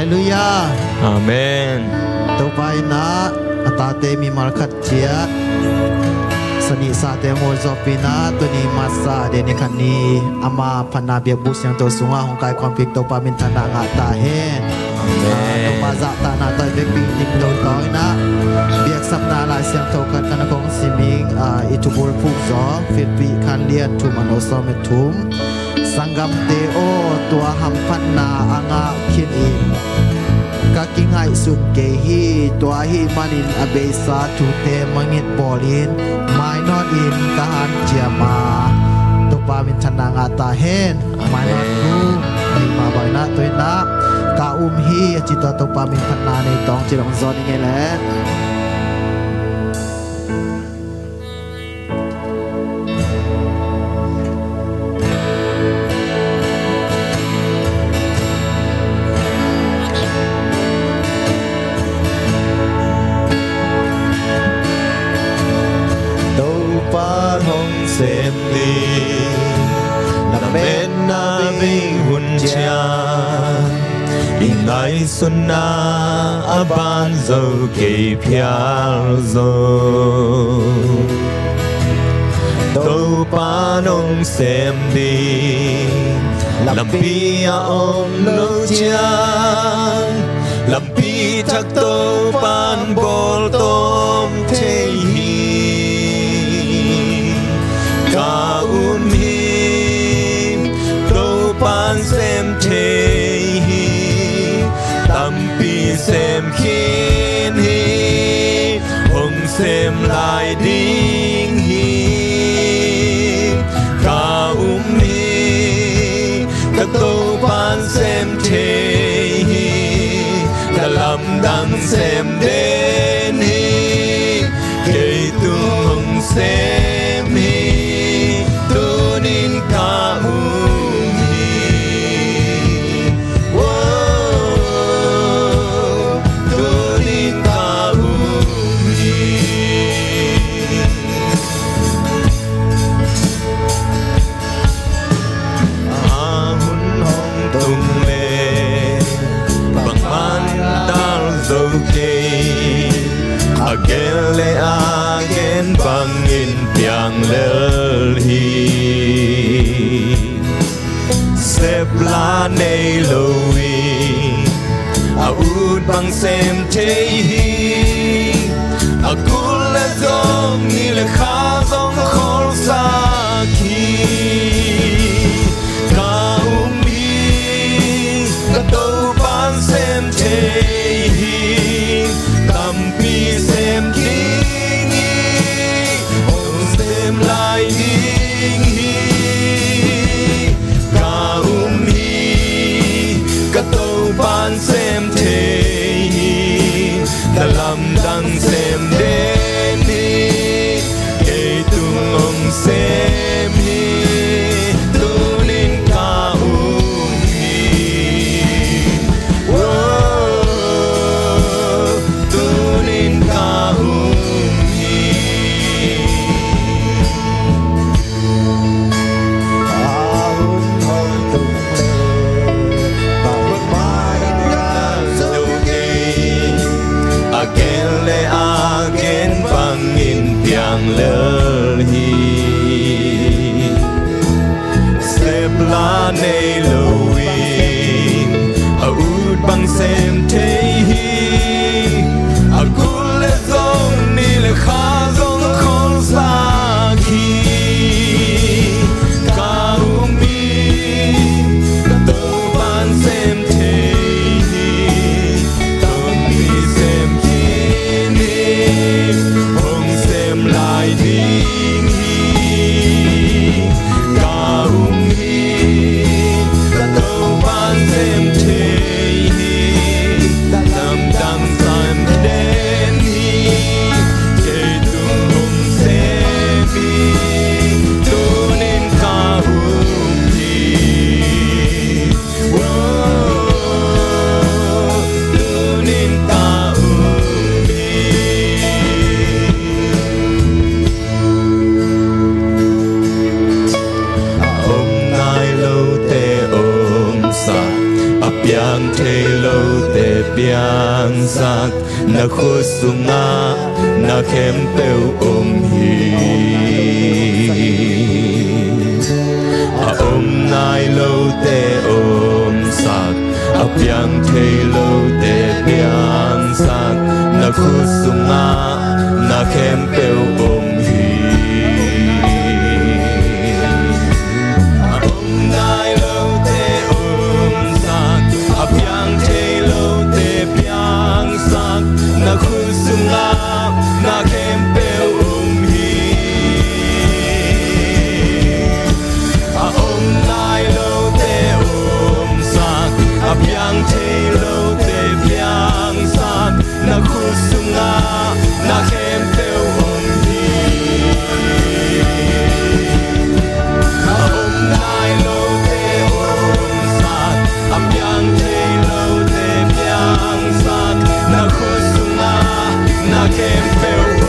เลลูยา อาเมน ตัวไปนะตาเตมีมาขัดเจียสนิสาเตโมจอปีนะตัวนี้มาซาเดนิคันนีอามาพนาเบียบุษยังตัวสูงของกายความพิกตัวปามินทนางาตาเฮนตัวมาจัตานาตัวเด็กปีนิงตัวต้อยนะเบียกสับนาลายเสียงโตกันกันของสิมิงอิทุบุลฟุกซอฟิปีคันเลียนทุมันโอซอมทุมสังกัมเตโอตัวหัมพันนาอ่างาคินอินกากิงไฮสุนเกฮีตัวฮีมันินอเบซาทูเตมังิดบอลินไมนอดอินกาฮันเจียมาตัวปามินทนางาตาเฮนไมนอดรูมีมาบอยนะตัวนะกาฮีจิตตัวปามินทนาในตองจิรองซอนยังไงแหละเสพดีนับเป็นนาบิหุ่นชาอิงไงสุนนาอาบานโซเกพิอาโซตัวปานงเสพดีลำปีอาอมโลจางลำปีทักตัวปานบอลตอมเทฮีกาอุมฮีโตปานเซมเทฮีตัมปีเซมคินฮีหงเซมลายดิ้งฮีกาอุมฮีกะโตปานเซมเทฮีกะลำดังเซมเดนฮีเกยตุงหงเซมฮีAgele agen bangin piang lelhi Sepla nei lowi Aud bang sem tehi Agul le zong ni le kha zong khol saki Ka umi Ka to ban sem tehi Tampi sem kingi Om sem lai dingi Ka umi Ka to ban sem tehi Dalam dang sem deni Kei tung om sem hi Tunin ka umi Tunin ka umi Ahun hong tung le Bang mara Sugi Agen le agen bangin piang lelhi Sepla nei loin Aud bang sem tehi Agul le zong ni le kha zong khol saki Ka umi Ka to ban sem tehi Tom ni sem kini Hong sem lai ding hi Ka umi Ka to ban sem tehi Dalam lâu tê biang sắc na khu sung nga na khem peu hi nai lâu tê sắc biang thê lâu tê biang sắc na khu sung nga na khem peu hi nai lâu tê sắc biang thê lâu tê biang sắc na khu sung nga na khem peu hi nai lâu tê sắc biang thê lâu tê biang sắc na khu sung nga na khem peu hi nai lâu tê sắc biang thê lâu tê biang sắc na khu sung nga na khem peu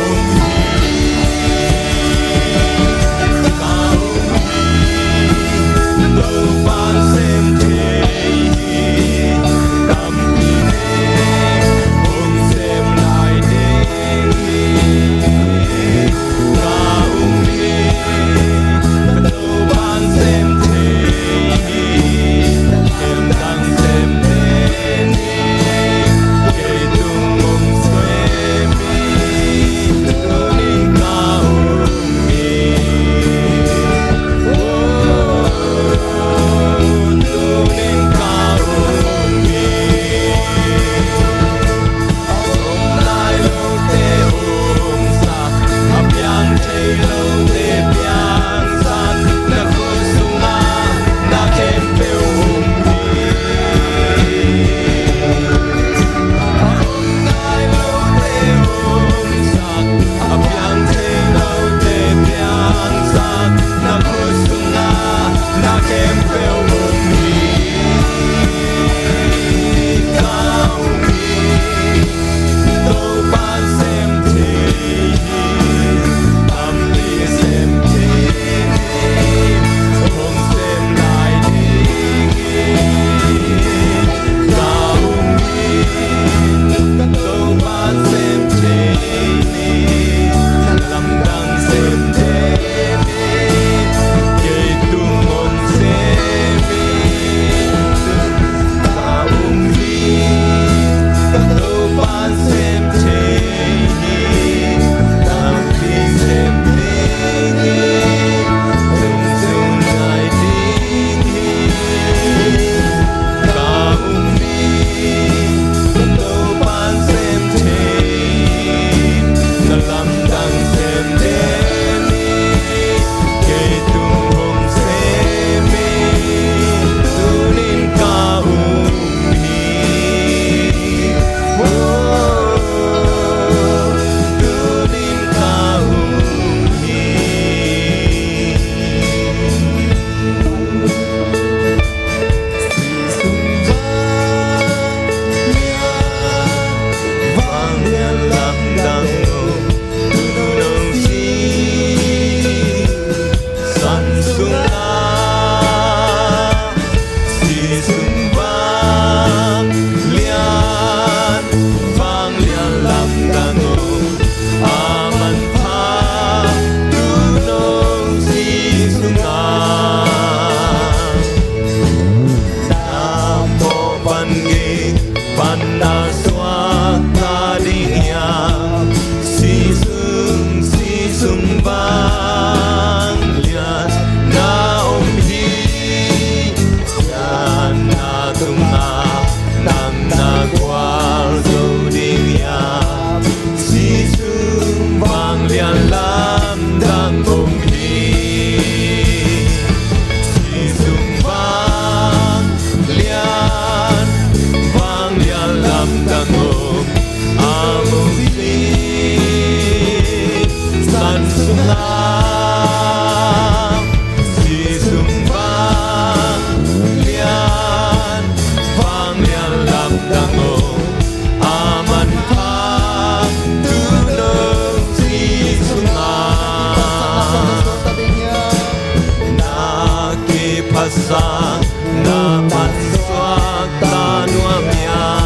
sa na panswag tanwa miya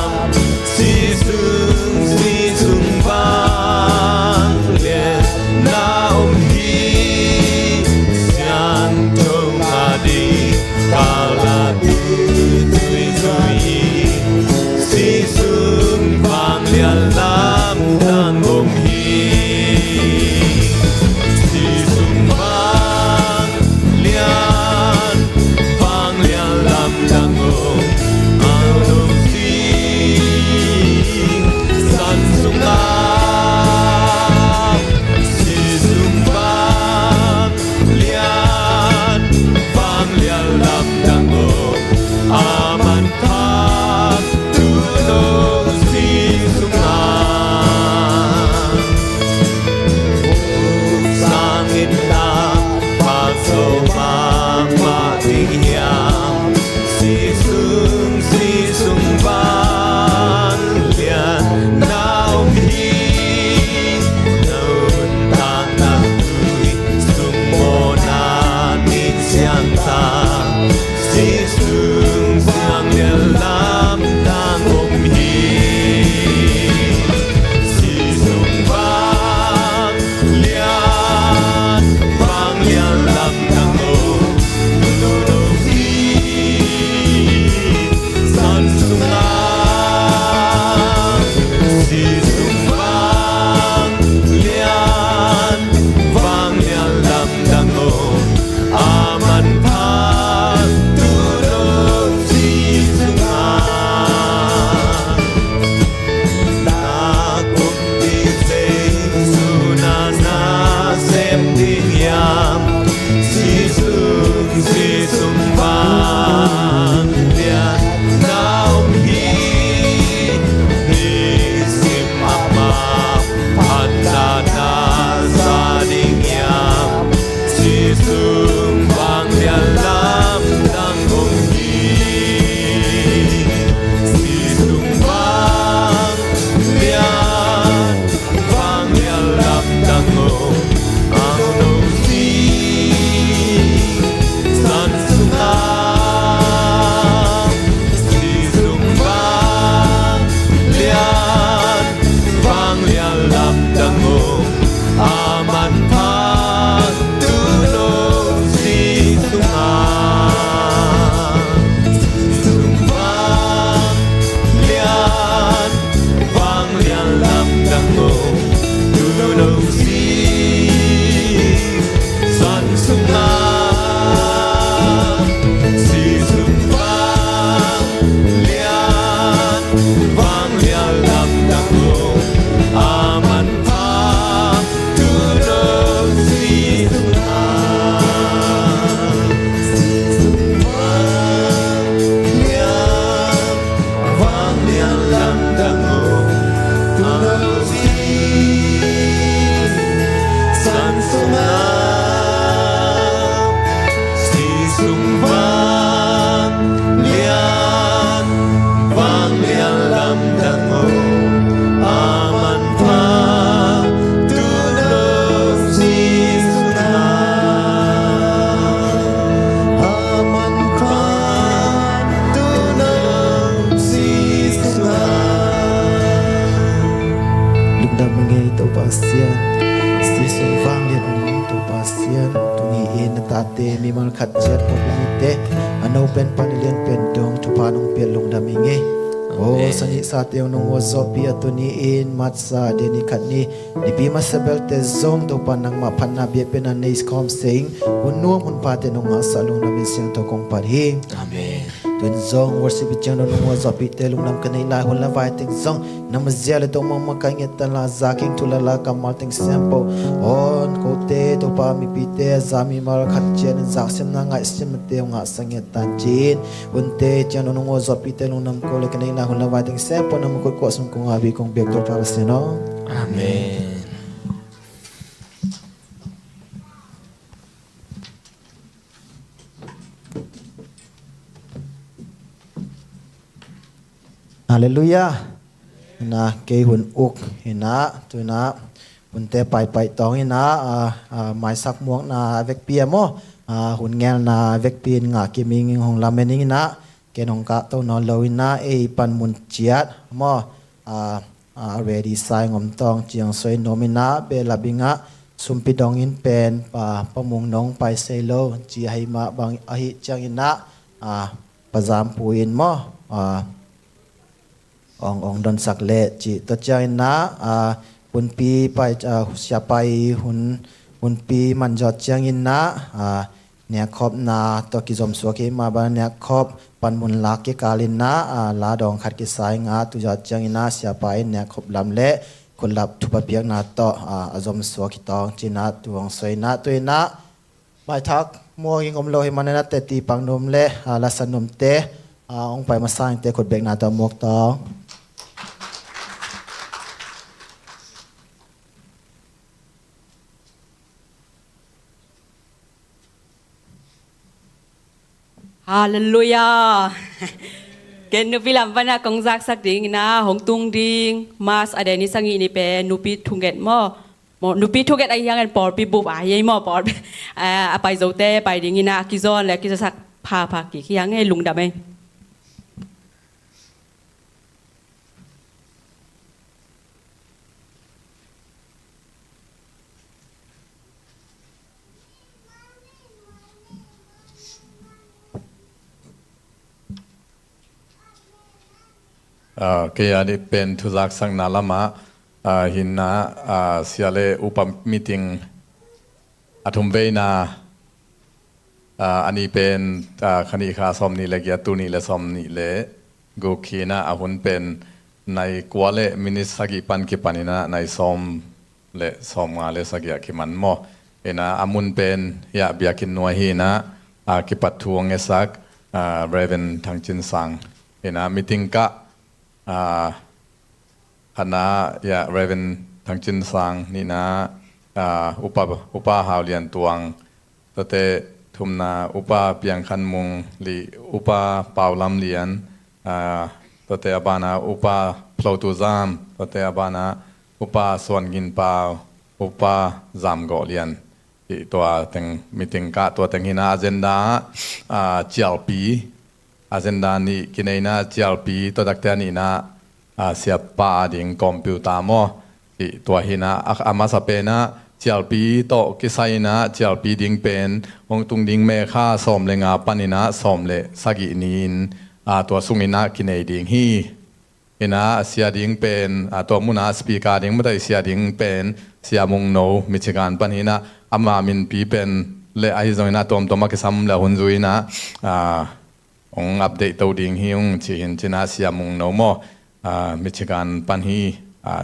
ดำเงยตัวปาเซียนสีสุนฟังเลียนตัวปาเซียนตุนีเอ็นตาเตมีมันขัดเจ็ดพบลิเตอันเอาเป็นปันเลียนเป็นดงทุพานงเปลี่ยนลงดำเงยโอ้สนิสาเตียวนงวซอปียตุนีเอ็นมัดซาเดนิขัดนี้ดิบีมาเซเบลเตซงตัวปานังมาพันนาเบียเป็นอันในสคอมเซิงหุ่นนัวหุ่นปาเตนงอาสาลงดำเสียงตัวกงปัดเฮอาเมนตุนซองวอร์สิบิจังนงวซอปีเตลุงนำกันในลายหุ่นละไว้ติงซงนำมาเจลตัวมากันเงตันลาซาคิงทุลลากามาติงเซมโปออนโคเตตัวปามีปีเตซามีมาร์คัดเจนจากเซมนางไอเซมเตงอาสังเงตันจีนหุ่นเตจังนงวซอปีเตลุงนำโคเลกันในลายหุ่นละไว้ติงเซมโปนำกุดกอสมกงอาบิกงเบียกตัวพาเสนออาเมนฮาเลลูยานะเกยหุ่นอุกเห็นนะตัวนะหุ่นเตไปตองเห็นนะหมายสักม่วงนะเวกเปียโมหุ่นแงลนะเวกเปียนงากิมิงของลาเมนิงนะเกนองกะตัวนอนลวินะเอปันมุนเจียดโมเรดีไซน์งอมตองเจียงสวยโนมินะเบลาบิงะสุมปิดองอินเป็นประมงน้องไปเซโลจีให้มาบางอหิจังอินะประจามปูอินโมองดอนสักเละจิตัวเจ้านะหุ่นปีไปเสียไปหุ่นปีมันจอดเจียงอินนะเนี่ยครบนาตัวกิจมสวกิมาบ้านเนี่ยครบปันมุนลักกิกาลินนะลาดองขัดกิสายงาตุจอดเจียงอินนะเสียไปเนี่ยครบลำเละคนหลับทุบเปียกนาต่อจมสวกิตองจีนาตัวงสวยนะตัวนะไม่ทักมัวกิงอมโลหิมันนะเตตีปังนมเละลาสนมเตองไปมาสร้างเตะขดเบกนาตัวมกตองฮาเลลูยาเกณฑ์นุปิลำวันกงจักสักดิ่งนะหงตุงดิ่งมาสอเดนิสังอีนี่เป็นนุปิทุงเกตมอนุปิทุงเกตไอ้ยังกันปอดปีบุบยัยมอปอดไปโจเต้ไปดิ่งนะกิจอนและกิจสักพากี่ยังให้ลุงดำเองเกียร์นี่เป็นทุลักสังนาลามะหินนะเสียเลอุปมิติงอธุมเวนาอันนี้เป็นคณิคาสมนิเลเกียตุนิเลสมนิเลกุขีนะอาหุนเป็นในกัวเลมินิสกิปันกิปันินะในสมเลสมงาเลสกิกิมันโมเอ็นะอามุนเป็นยาเบียกินนัวฮีนะกิปัตทวงเอซักเรเวนทางจินสังเอ็นะมิติงกะคณะยาเรเวนทางจินสังนี่นะอุปาหาวเลียนตวงตัวเตทุมนาอุปาเปียงขันมุงลีอุปาเป่าลำเลียนตัวเตอบานาอุปาพลาวตูซามตัวเตอบานาอุปาส่วนกินเปล่าอุปาจามเกาะเลียนตัวแต่งมิติงกะตัวแต่งหินาอเจนดาเจียวปีอาเจนดานี่กินไอนะเจียวปีตัวดักเตนี่นะเสียป้าดิ่งคอมพิวเตอร์โมตัวหินะอามาสเปนะเจียวปีโตกิไซนะเจียวปีดิ่งเป็นวงตุงดิ่งเมฆาสมเลงาปันินะสมเลสักินินตัวสุงินะกินไอดิ่งฮีเห็นนะเสียดิ่งเป็นตัวมุนาสปีกาดิ่งไม่ได้เสียดิ่งเป็นเสียมุงโนมิชิการปันหินะอามามินปีเป็นเลไอซอยนะตัวมักซ้ำเลหุนจุยนะองอัปเดตตัวดิ่งฮิวจีหินจีน่าเสียมุงโนโมมิชิการปันฮี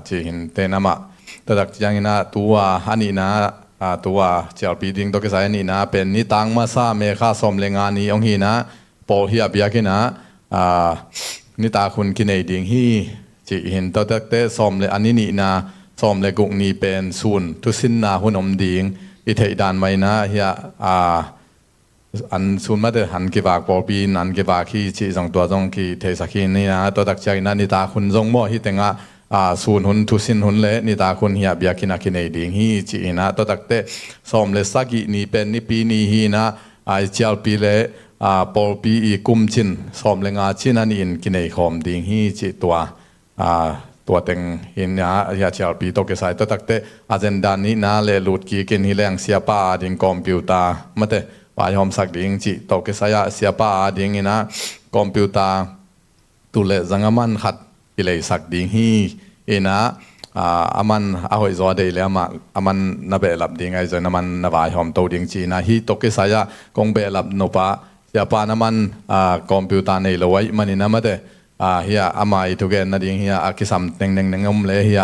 จีหินเตนามะแต่ดักยังนะตัวฮันนี่นะตัวเจ้าปีดิ่งตัวกิไซนี่นะเป็นนิตังมาซาเมฆาสมเลงานีองฮีนะปอฮีอาบิยากินะนิตาคุณกินไอดิ่งฮีจีหินตัวเตสมเลอันนี้นี่นะสมเลกุกนีเป็นศูนย์ทุสินนาหุ่นอมดิ่งอิเทดานไว้นะเฮียอันศูนย์มาเดหันกีบากปอปีนันกีบากที่จีจงตัวจงที่เทสักินนี่นะตัวดักใจนะนิตาคุณจงโมฮิเตงะศูนย์หุ่นทุสินหุ่นเละนิตาคุณเฮียเบียกินากินไอดิ่งฮีจีนะตัวดักเตสมเลสักินี่เป็นนิปีนี่ฮีนะเจ้าปีเละปอปีกุมจินสมเลงาชินันอินกินไอคอมดิ่งฮีจีตัว ตัวเต็งหินยาอยากเชียวปีโตเกสายตัวตักเตอาเจนดานี้นาเลลุดกีกินฮิเลงเสียป้าดิ่งคอมพิวเตอร์มาเตวายหอมสักดิ่งจีโตเกสายเสียป้าดิ่งอินะคอมพิวเตอร์ตุเลจังมันขัดกิเลสักดิ่งฮีอินะอามันอาหอยจอเดย์แล้วมาอามันนับเบลับดิ่งไอจนมันนับวายหอมโตดิ่งจีนะฮีโตเกสายคงเบลับโนปะเสียป้าน้ำมันคอมพิวเตอร์ในโลกมันอินะมาเตเฮียอามาอีทุกเกนนั่นเองเฮียอากิสัมเต็งเต็งงมเลยเฮีย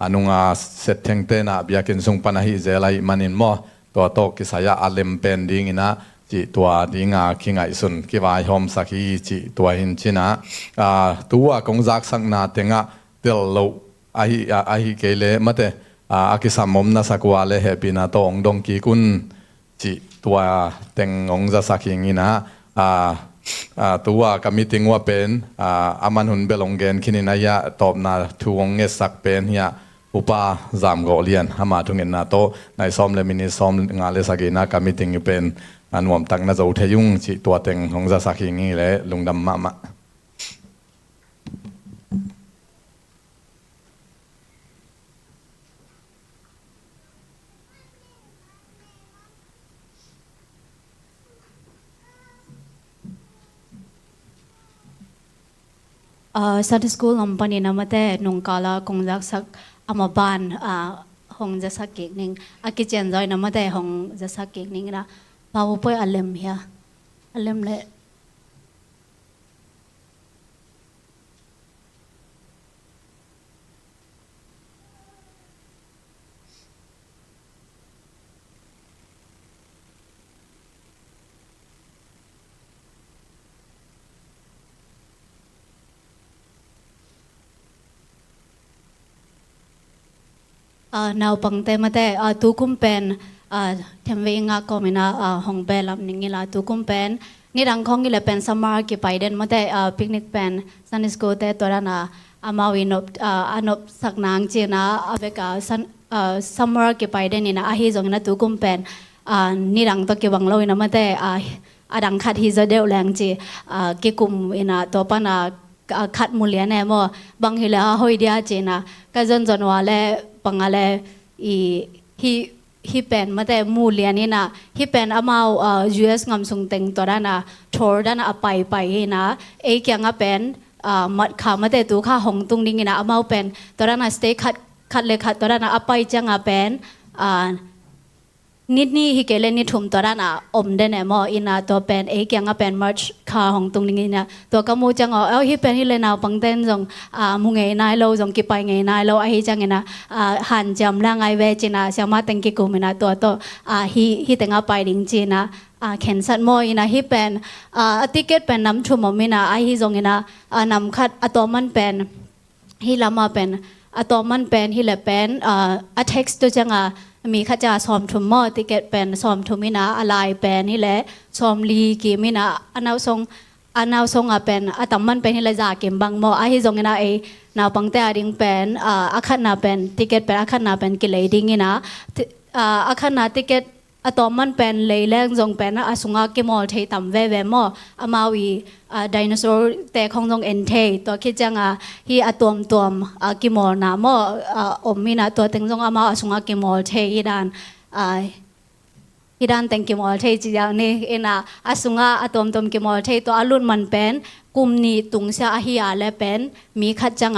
อนุงาเสร็จเทงเตนะบิอากินสุงปนาฮิเจลัยมันินมอตัวโตกิสายาอัลเลมเป็นดิ่งนะจีตัวดิ่งคิงไอซุนกิวายหอมสักฮีจีตัวหินชินะตัวกงจักสังนาเตงะเตลโลอาฮิเกเลมาเตอากิสัมมมนาสักวาเลเฮปินาโตองดงกีกุนจีตัวเต็งองจักสักหิงนะตัวกามิติงว่าเป็นอามันหุนเบลงเกนคินินายะตอบนาทวงเงสักเป็นเฮียอุปาจามโกเลียนหามาทุงเงินนาโตในซ้อมเลมินิซ้อมงานเลสกีนากามิติงอยู่เป็นอันวมตักนาจะอุทยุงจิตัวเต็งของจะสักอย่างนี้เลยลุงดำมะSunday school company namate nung kala kung jaksak amaban hong jasak ning akichen joy namate hong jasak ning na pawupoy alem ya alem le now pangte mate tu kumpen themwe nga komina hong belam ningila tu kumpen ni rang khong ile pen samar ki paiden mate picnic pen Sunday school te torana amawi nop anop saknang chena abeka summer ki paiden ina ahi jongna tu kumpen ni rang to ki banglo ina mate adang khat hi jodeu lang chi ki kum ina Topa na khat mulia ne mo bang hila hoi dia chena ka jon jon wale pangale hi pen mate mulia ni na hi pen amau US ngam sung teng torana thor dana apai pai na e kyanga pen mat kha mate tu kha hong tung ding ina amau pen torana stay khat le khat torana apai changa pen nit ni hi kele ni thum torana om de ne mo ina to pen e kyanga pen march kha hong tung ding ina to ka mu chang hi pen hi le naw pangten jong mu nge nai lo jong ki pai nge nai lo a hi chang ina han jam la ngai ve china sama teng ki kumina to hi tenga pai ding china ken sat mo ina hi pen ticket pen nam thum momina a hi jong ina nam khat atoman pen hi lama pen atoman pen hi le pen a text to changaมีข้าจะซ้อมทุ่มมอติเกตเป็นซ้อมทุ่มินะอะไรเป็นนี่แหละซ้อมลีกีมินะอันเอาทรงเป็นตัมมันเป็นนี่แหละจากเก็บบางมอไอ้ที่ทรงนี่นะไอ้นาปังเตอดิ่งเป็นอาคันนาเป็นติเกตเป็นอาคันนาเป็นกิเลดิ่งนี่นะอาคันนาติเกตตอมมันเป็นเลยแรงจงเป็นอาสุงาเกมอลเทต่ำเว่มออามาวีไดโนเสาร์แต่ของจงเอ็นเทตัวคิดจังฮีอะตอมเกมอลนามอมมีนะตัวเต็งจงอามาอาสุงาเกมอลเทอีดานเต็งเกมอลเทจีอย่างนี้เอ็นะอาสุงาอะตอมเกมอลเทตัวอารุณมันเป็นกุมนี้ตุงเสียอาฮิอาเลเป็นมีขัดจัง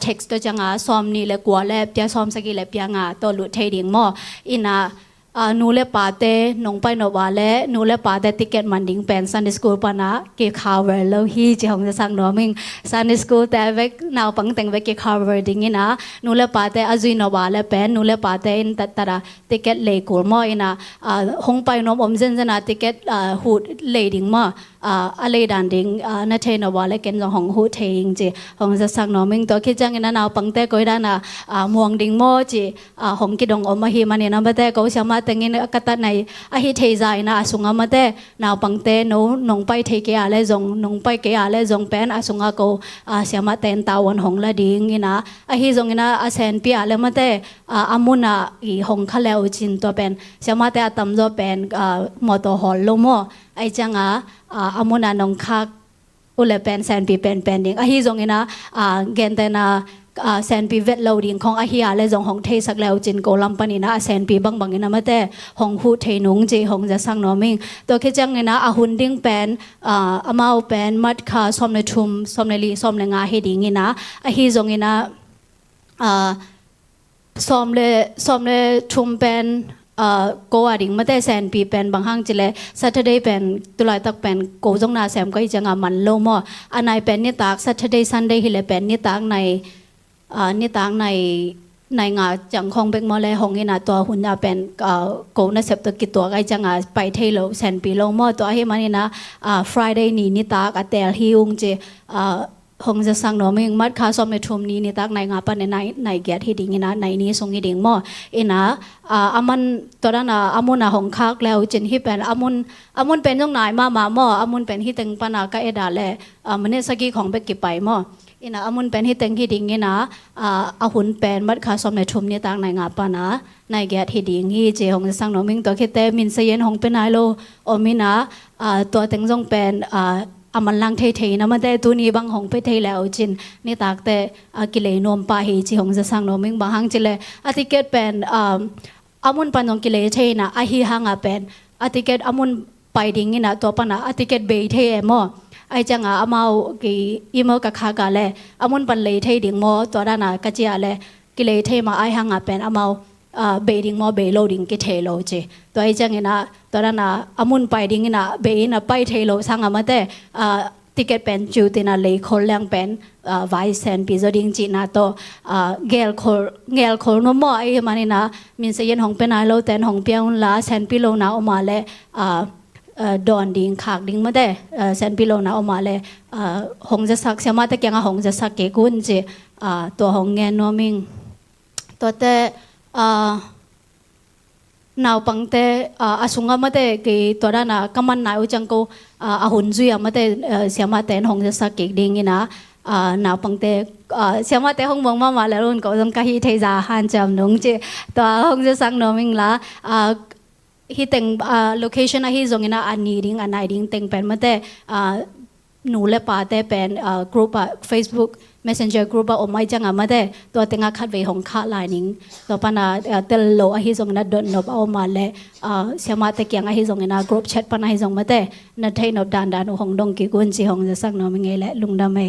เท็กซ์ตัวจังซ้อมนี่เลกัวเลเปียซ้อมสกิเลเปียตัวลุเทดิ่งมออินะนูเลปาเตนงไปนวาเลนูเลปาเตติเกตมันดิงเป็นซันดิสคูลปานะเกคาวเวอร์เลฮีจะหงจะสั่งหนอมิงซันดิสคูลแต่เวกนาวปังแต่งเวกเกคาวเวอร์ดิงินะนูเลปาเตอจุยนวาเลเป็นนูเลปาเตอินตัดตระติเกตเลกูลมออินะหงไปนอมอมเซนเซนะติเกตหูดเลดิงมออะไรดันดิงนาเทนวาเลเกนจงหงหูเทยิงจีหงจะสั่งหนอมิงตัวคิดจังอินะนาวปังเตก้อยด้านะม่วงดิงมอจีหงกิดงอมมาฮีมันอินะบัดเตก้อยสามารถแต่งอินกัตในอาฮิเทใจนะอาสุงามาเตนาวปังเตนงไปเทเกียเลจงนงไปเกียเลจงเป็นอาสุงาโกเสียมาเตนตาวันหงละดิงอินะอาฮิจงอินะอาเซนปีอาเลมาเตอามุนาอีหงคะเลวจินตัวเป็นเสียมาเตอาตัมโจเป็นมอเตอร์ฮอลโลโมไอจังอามุนานงคักอุเลเป็นแซนปีเป็นดิงอาฮิจงอินะเกนเตนา แสนปีเวทเราดิ่งของอาเฮียและจงของเทสักแล้วจินโกลัมปานีนะแสนปีบางๆนะมาแต่ของหูเทนุงเจของจะสังนอมิงตัวแค่จังนะอาหุนดิ่งเป็นอามาเป็นมัดขาสมในทุมสมในลีสมในงาเฮดิ่งนะอาฮีจงนะสมเลทุมเป็นโกอดิ่งมาแต่แสนปีเป็นบางห้างจิเลSaturdayเป็นตุลาตักเป็นโกจงนาแสมก็จะงามันโลมออันไหนเป็นนิตาก Saturday Sunday ฮิเลเป็นนิตากในงาจังคงเบกมอเลหงอินาตัวหุ่นยาเป็นโกนาเสพตกิตัวไกจังไปเทโลแสนปีโลมอตัวเฮมันนี่นะFriday นี่นิตากเตลฮิวงเจหงจะสั่งหนูมึงมัดขาสมในทุ่มนี้นี่ตักในงาปันในเกียรติดิ่งนะในนี้ทรงดิ่งมอนะอามันตัวนั้นอามุนหงคักแล้วจินที่เป็นอามุนเป็นตรงไหนมออามุนเป็นที่ตึงปนากะเอดาแลมันเนี่ยสกีของเบกกิไปมอนะอามุนเป็นที่ตึงที่ดิ่งนี่นะอาหุนเป็นมัดขาสมในทุ่มนี้ตักในงาปนาในเกียรติดิ่งที่เจหงจะสั่งหนูมึงตัวคิดแต่มินเซียนหงเป็นไงโลโอมินะตัวตึงจงเป็นมันลังเทๆนะมันแต่ตัวนี้บางหงไปเทแล้วจินนี่ตากแต่กิเลนนมปาหีจิหงจะสั่งนมิงบางหังจิเลอติเกตเป็นมุนปันของกิเลเทนะอหิหังเป็นอติเกตมุนไปดิ่งนะตัวปนะอติเกตเบเทมอไอจังอามากีอีเมลกับขากาเลมุนปันเลเทดิ่งมอตัวด้านกะเจียเลกิเลเทมาไอหังเป็นอามาเบดิ่งมอเบโลดิ่งกิเทโลเจตัวไอจังนะตัวนั้นอามุนไปดิ่งนะเบนะไปเทโลสังอามาแต่ติเกตเป็นจูตินาเลยคนแรงเป็นไวเซนปีจดิ่งจีน่าโตเกลคนนมอไอมันนี่นะมินเซียนของเป็นไอโลแต่ของเปียงลาเซนปิโลนาออกมาเลยดอนดิ่งขากดิ่งมาได้เซนปิโลนาออกมาเลยหงจะสักเสียมาแต่แกงหงจะสักเกกุนจีตัวหงเงินนมิงตัวแต่นาวปังเตอาสุงามาเตกีตัวด้านกัมมันนายอุจังโกอาหุนจุยมาเตเสียมาเตนหงจะสักเกดิ่งนี่นะนาวปังเตเสียมาเตหงมองมาแล้วรุ่นก็ต้องการฮิเทจาฮันจำนงเจตัวหงจะสักนมิงละฮิเต็งโลเคชันฮิจงอินะอันนี้ดิ่งอันไหนดิ่งเต็งเป็นมาเตหนูเล่ปาเตเป็นกลุ่มFacebook Messenger group ออกมาจังมาได้ตัวเต็งขัดเวของข้าลายนิงตัวปนาเตลโลอหิจงนัดดนนบเอามาเลยเสียมาเตเกียงอหิจงนะกรุ๊ปแชทปนาหิจงมาได้นัดให้นบดานหงดงกิกุนจีหงจะสักนอมิงไงแหละลุงดำเม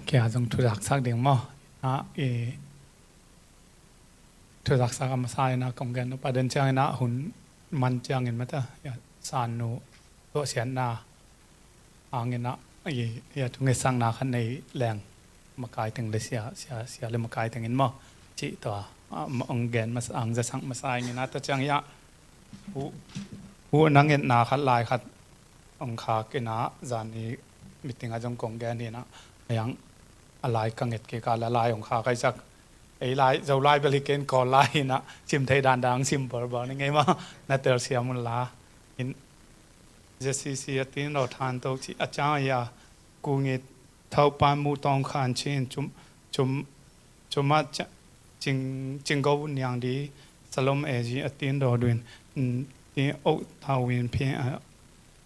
แกจงทุรักสักเดียงมั้งทุรักสักมาใส่นะกงกันประเด็นเจ้านะหุ่นมันเจ้าเงินมาแต่สานนูตัวเสียนนาเงินนะอย่าทุกเงินสั่งนาขันในแรงมากายถึงเลยเสียเลยมากายถึงเงินมั้งจีตัวองเงินมาจะสั่งมาใส่เงินนะแต่จังยะหูนั่งเงินนาขัดลายขัดองขาเกินนะจานนี้มิติงอาจงกงแกนี่นะยังอะไรกังเงินเกี่ยวกับละลายของขาใครสักไอ้ลายเจ้าลายบริเกนก่อลายนะชิมไทยดันดังชิมบอร์บอนี่ไงมานาเตอร์เสียมุลลาอินเจสิเสียตินเราทานโต๊ะที่อาจารย์ยากูเงินเท่าปานมูตองขันเช่นจุมมาจิงก็วุ่นอย่างดีสลมเอจีตินเราด้วยที่เอาเท่าวินเพียง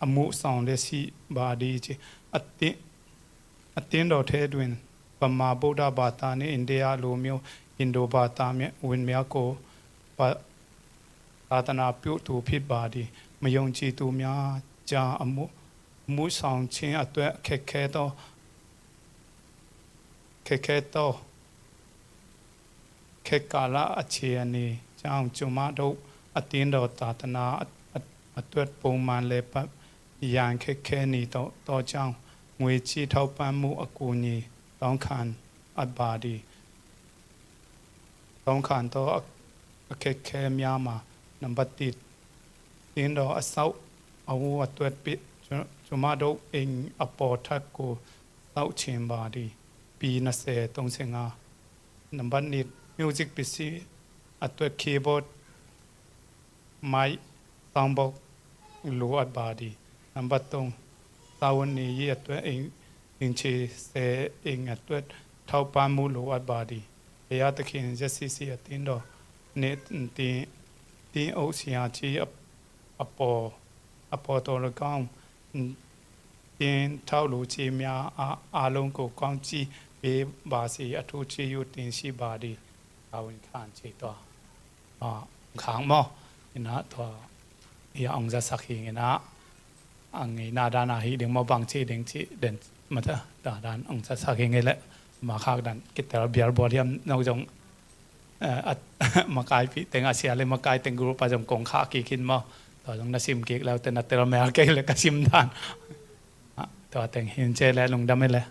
อมุสองเดซีบาดีจีตินเราเทด้วยปมาบูดาบาตาในอินเดียลูมิวอินโดบาตาเมียวินเมียโกปะตาตนาพิวตูพิดบาดีมยงจีตูเมียจาอมุสองเชียตัวเคโตเคกาลาอเชียนีจางจุมาดูตินเราตาตนาตัวปูมันเลปยางเคนีต่อจางงวยจีเท่าปานมูอกูนีต้องขันอับบาดีต้องขันตัวเคมียมานับติดตินเราอาศัยเอาวัตถุปิดจุมาดูเองอปอทักกูเต้าเชียมบาดีปีนัสเซตรงเสงานับนิดมิวสิกปิซีอัตว์คีย์บอร์ดไม้ตังบอกลูอับบาดี นำบัดตรงตาวันนี้ยีตัวเองอิงชีเสเองตัวเท่าปามูลูอัดบาดีเฮียตะคินจะซีตินดอเนตีโอเซียจีอปอตัวละก้องตีนเท่าลูจีมีอาลงกูก้องจีเบบาสีอทุจีอยู่ตีนชีบาดีเอาอินขานจีตัวขางมอนะตัวอย่าองจะสักหิงนะอังไงนาดานาฮีเดี๋ยวมาบังชีเด้งชีเด่นมาเถอะดานองจะสักหิงไงแหละมาขากดันกิตแต่เบียร์บอดี้นอกจากมากายปีเต็งอาเซียเลยมากายเต็งกรุ๊ปประจำกองข้ากี่คินมาต่อจากนั้นซิมกิกแล้วแต่นัดเตอร์แมวเกเลยก็ซิมดานต่อแต่งหินเจแล้วลงดำไม่เลย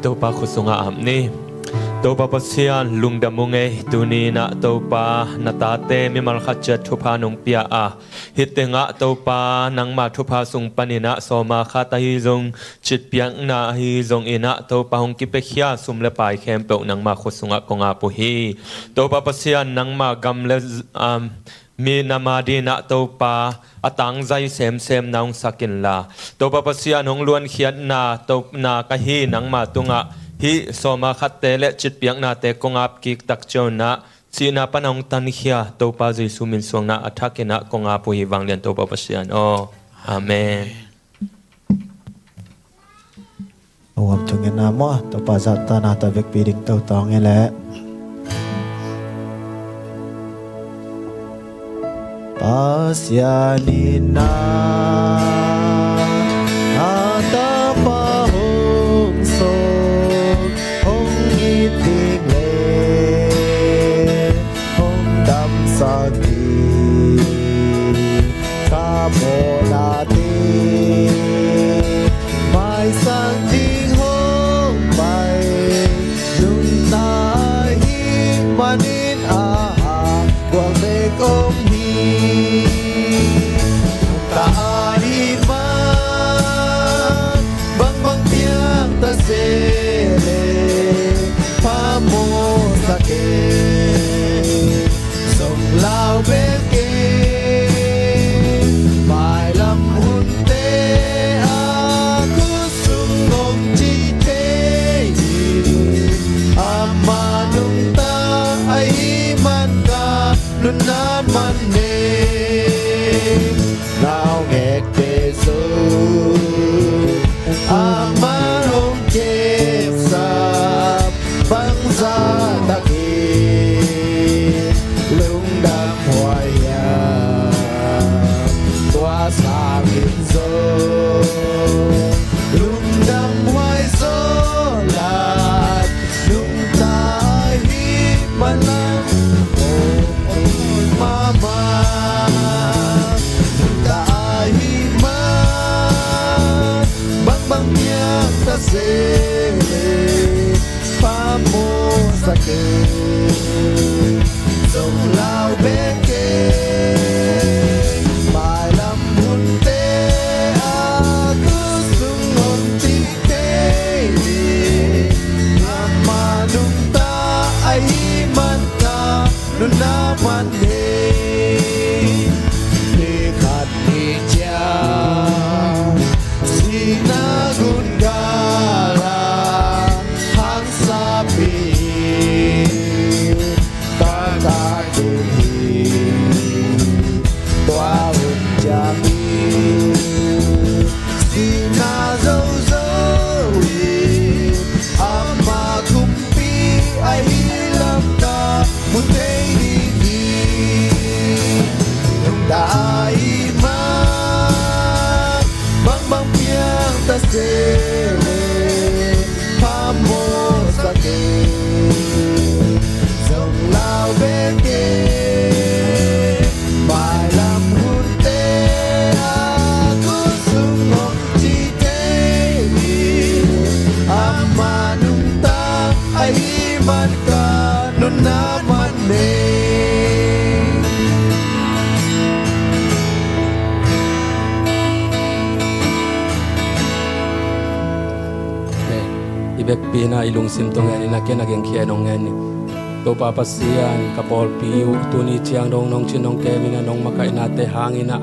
Topa kusunga amni Topa pasian lungdamunge tunina Topa natate mimal khacha thupha nong pia a hitenga Topa nangma thupha sung panina soma khata hi zong chit piang na hi zong ina Topa hong kipekhia sumle pai khempe nangma kusunga konga puhi Topa pasian nangma gamle mi namadina Topa atang zai sem naung sakin la Topa pasian hong luan khiat na top na kahi nangma tunga hi soma khatte le chit piang na te kongap ki tak chona sina panong tan khia Topa zai sumin songna athakena konga pu hi wanglen Topa pasian amen Awam tungen na mo Topa zata na ta vek piding tau tong ele Pasyanina Ata pahong so Hong iting le Hong dam sagi Kamo lati Mai sang ding hong mai Nung tahi manin Quang mê công hi ta đi le pa mo sa ke song lao bên ke mai lam hun te a ku sung ngom chi te ama nung ta ai man ka nun na man ne nào nghe te so ama hong kep sa bang za ta ke lung đam hoài ya tua sa kim zo lung đam hoài zo la lung ta hi malang oh mama lung ta hi ma bang bang yang ta se pa mo sa ke sông lao bên kề bài lâm hun te a cứ sung hồn chi te ama nung ta ai man ka nun na man he ni khat ni cha si na gun ga la hang sa pi ta ta tu hi toa un cha mi si na zo zo wi ama kum pi ai lam ta mun te ni hi nung ta ai ma bang bang piang ta se pa mo sa ke sông lao bên kề bài làm hun te a cứ sung ngom chi te ama nung ta ai man ka nun na man ne ibek pina ilung sim tong ani na ken ageng khia nong ani Topa pasian kapol piu tuni chiang dong nong chin nong ke mina nong makai na te hangina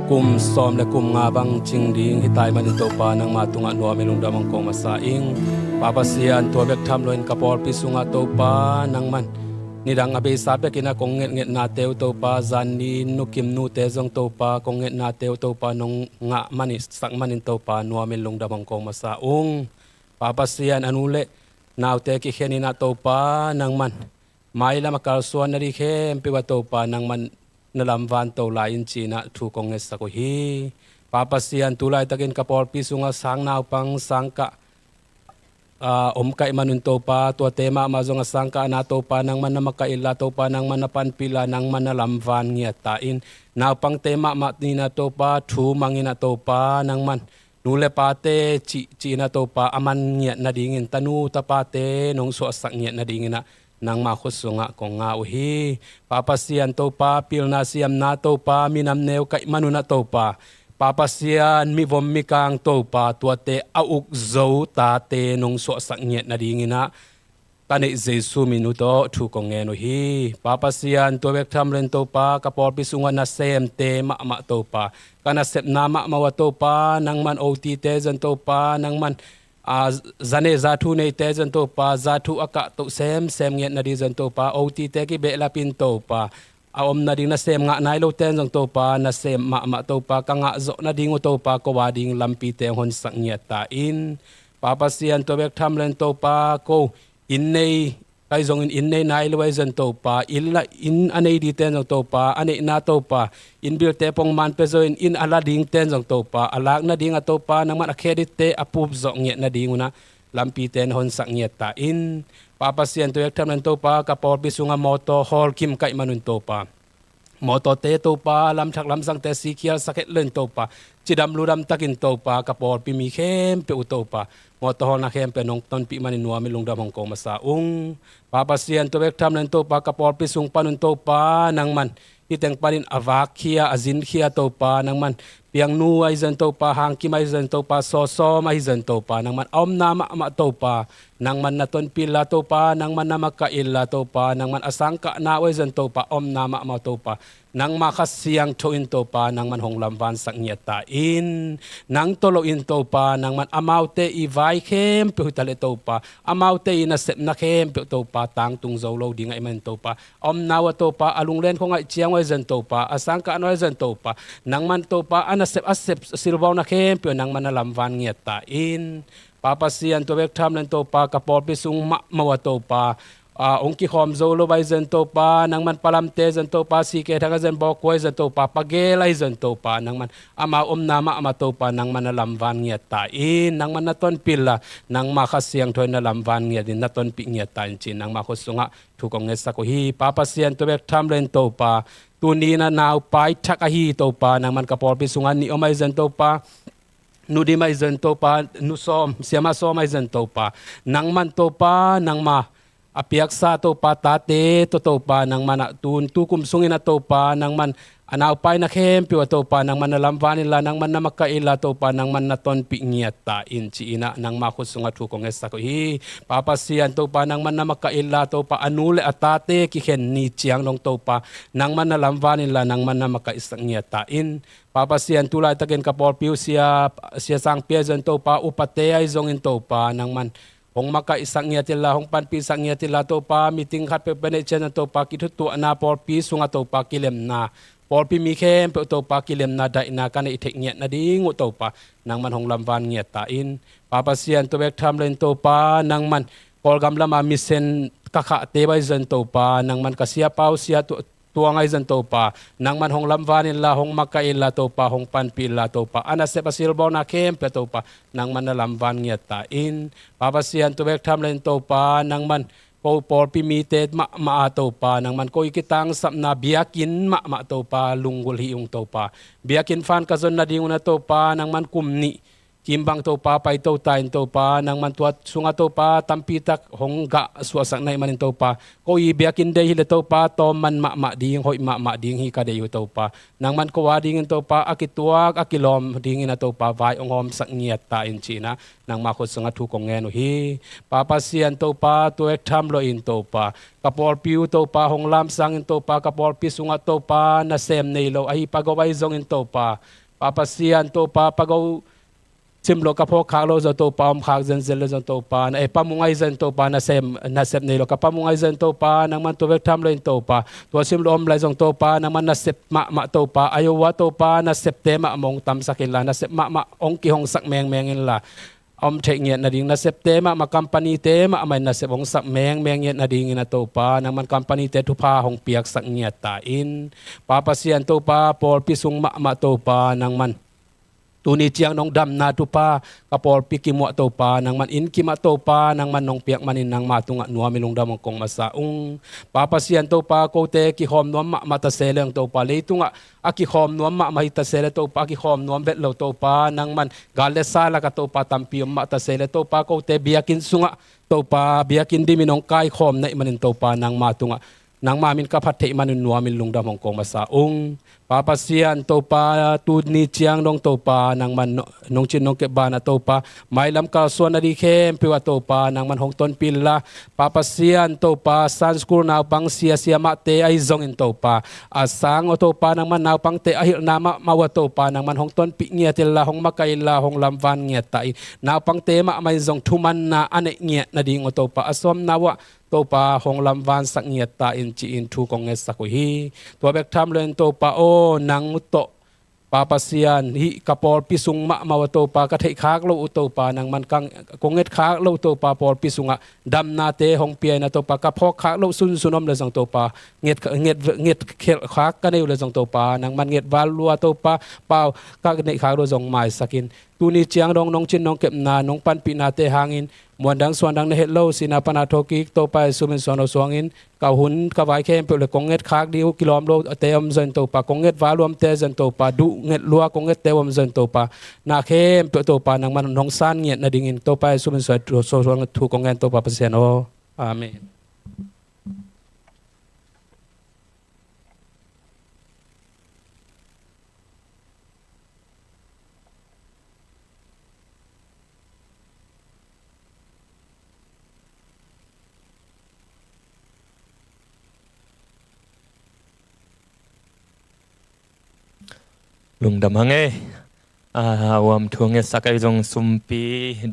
kum som le kum nga bang ching ding hitai man topa nang matunga no melung damang kong masaing papasian to bek tham loin kapol pi sunga topa nang man nidang abe sape kina kong nget na teu topa zanni nukim nu te jong topa kong nget na teu topa nong nga mani sak manin topa no melung damang kong masaung papasian anule naw te ki kheni na topa nang man mai la makal suan na ri khem pe wa topa nang man nalam van to la in china thu kong nge sa ko hi papasian tulai takin kapol pi sunga sang naw pang sangka om kai manun topa to tema ma zonga sangka na topa nang man na makaila topa nang man na panpila nang man nalam van ngia ta in naw pang tema ma ni na topa thu mangina topa nang man nule pate chi na topa aman ngiat na dingin tanu tapate nong so sak ngiat na dingina nang ma khusunga ko nga uhi papasian topa pilna siam na topa minam neu kai manuna topa papasian mi vom mi kang topa tuate auk zo ta te nong so sak ngiat na dingina tane jesu minuto thu ko nge no hi papasian to bek tham len topa kapol pisunga na sem te ma topa kana sepna ma wa topa nang man ot te jan topa nang man zane za thu nei te jan topa za thu aka to sem nge na di jan topa ot te ki be la pin topa om na ding na sem nga nai lo ten jang topa na sem ma topa ka nga zo na ding topa ko wa ding lampi te hon sang nge ta in papasian to bek tham len topa ko in nei kai zong in nei nai lwai zan topa illa in anei di ten jong topa anei na topa in bil te pong man pe zo in ala ding ten jong topa alak na ding a topa nang man a credit te apup zo nge na ding una lampi ten hon sak nge ta in papasian to yak tham nan topa ka por pi sunga moto hol kim kai manun topa moto te topa lam thak lam sang te sikial saket len topa chidam luram takin topa ka por pi mi khem pe utopa moto hol na khem pe nong ton pi manin nuwa mi lungdam hong kong masaung papasian to bek tham len topa ka por pi sung panun topa nang man iteng panin avak khia azin khia topa nang man piang nu ai zan topa hang ki mai zan topa so mai zan topa nang man om na ma topa nang man naton pila topa nang man na makaila topa nang man asangka na wai zan topa om na ma topa nang makasiyang to in topa nang man hong lamvan sak nyata in nang tolo in topa nang man amaute i vai khem pe tale topa amaute in sep na khem pe topa tang tung zolo ding ai man topa om nawa topa alung len khong ai chiang wai zan topa asangka no zan topa nang man topa asep silbaw na khem pe nang man lamvan nyata in papasian to bek tham len topa kapol pisung mawa topa ong kikhom zolo bai zan topa nang man palamte zan topa si ke thanga zan bokwai zan topa pagelai zan topa nang man ama nama ama topa nang man lamvan nyata in nang man naton pila nang makasiang thoi na lamvan ngia din naton pi nyata chin nang makosunga thukong ngesa ko hi papasian to bek tham len topa tuni na naw pai thak a hi topa nang man kapol pisungan ni omai zan topa nudi mai zan topa nusom siama so mai zan topa nang man topa nang ma apiak sa topa tate to topa nang man tun tukum sungin na topa nang man anaw pai na khem pi topa nang man lamvan nila nang man na makaila topa nang man naton pi ngiata in chi ina nang makusunga thukong esa ko hi papasian topa nang man na makaila topa anule atate ki khen ni chiang long topa nang man na lamvan nila nang man na makaisang ngiata in papasian tulay tagen kapol piu siya sang piezan topa upate ay zongin topa nang man hong maka isang ngiyatila hong panpi isang ngiyatila topa meeting hat pe benechen topa kitutu na por pi sunga topa kilem na por pi mi khem pe topa kilem na dai na kana itek ngiyat na ding topa nang man hong lamvan ngiyata in papasian to bek tham len topa nang man por gamla ma misen kakha te bai zan topa nang man kasia pau sia tuangay zan topa nang man hong lamvanin la hong makaila topa hong panpila topa ana se pasilbaw na kempe topa nang man na lamvan ngiyata in papasian to bek tham len topa nang man por pimited ma topa nang man ko ikitang na biakin ma topa lunggul hiung topa biakin fan kazon na dingon na topa nang man kumni kimbang topa pai to tain topa nang man tuat sunga topa tampitak hongga suasak nai manin topa ko i biakin de hile topa to man ma ding hoi ma ding hi ka de topa nang man ko wading topa akituak akilom ding na topa vai ongom sak ngiat ta in china nang ma ko sunga thu kong ngenu hi papasian topa to ek tham lo in topa kapor piu topa hong lam sang in topa kapor pi sunga topa na sem nei lo ai pagawai zong in topa papasian topa pagaw simlo kapo khalo za to pam khak zen zel za to pa na e pamungay zen to pa na sem nei lo kapamungay zen to pa nang man to vek tham lo in to pa to simlo om lai zong to pa nang man na sep ma to pa ayo wa to pa na septema mong tam sakila na sep ma ong ki hong sak meng in la om thek ngiat na ding na septema ma company te ma mai na sep ong sak meng ngiat na ding na to pa nang man company te thupha hong piak sak ngiat ta in papasian to pa por pisung ma to pa nang man tuni chiang nong dam na tupa kapor pikimo topa nang man in kima topa nang man nong piak manin nang matunga nuwa milong damong kong masaung papasian topa kote ki hom nuam mata seleng topa leitunga aki hom nuam mahita sele topa aki hom nuam betlo topa nang man galesala ka topa tampium mata sele topa kote biakin sunga topa biakin diminong kai hom na imanin topa nang matunga nang mamin kapate imanin nuwa milong damong kong masaung papasian topa tudni chiang dong topa nang man nong chin nong ke bana topa mailam ka suan na di khem piwa topa nang man hong ton pilla papasian topa sunscreen na pang sia mate ay zong in topa asang o topa nang man na pang te ahil na mawa topa nang man hong ton pi ngia tilla hong makaila hong lamvan ngia tai na pang te ma mai zong thuman na ane ngia na ding o topa asom nawa topa hong lamvan sak ngiat ta in chi in thu kong es ko hi to bek tham len topa o nang to papasian hi kapor pisung ma topa ka thei khak lo topa nang man kang konget khak lo topa por pisunga dam na te hong pia na topa ka phok khak lo sunom le jang topa nget khel khak ka nei le jang topa nang man nget wal lua topa pau ka nei khak lo jong mai sakin tuni chiang dong nong chin nong kep na nong pan pi na te hangin muandang suandang na hello sinapana thoki topa sumin sono suangin ka hun ka vai khem pe le konget khak diu kilom lo teom zen topa konget walom te zen topa du nget lua konget teom zen topa na khem pe topa nang man nong san nget na dingin topa sumin so suang thu kongen topa pasien o amen. ลุงดำหังวมทวงเงสักไอจงสุมปี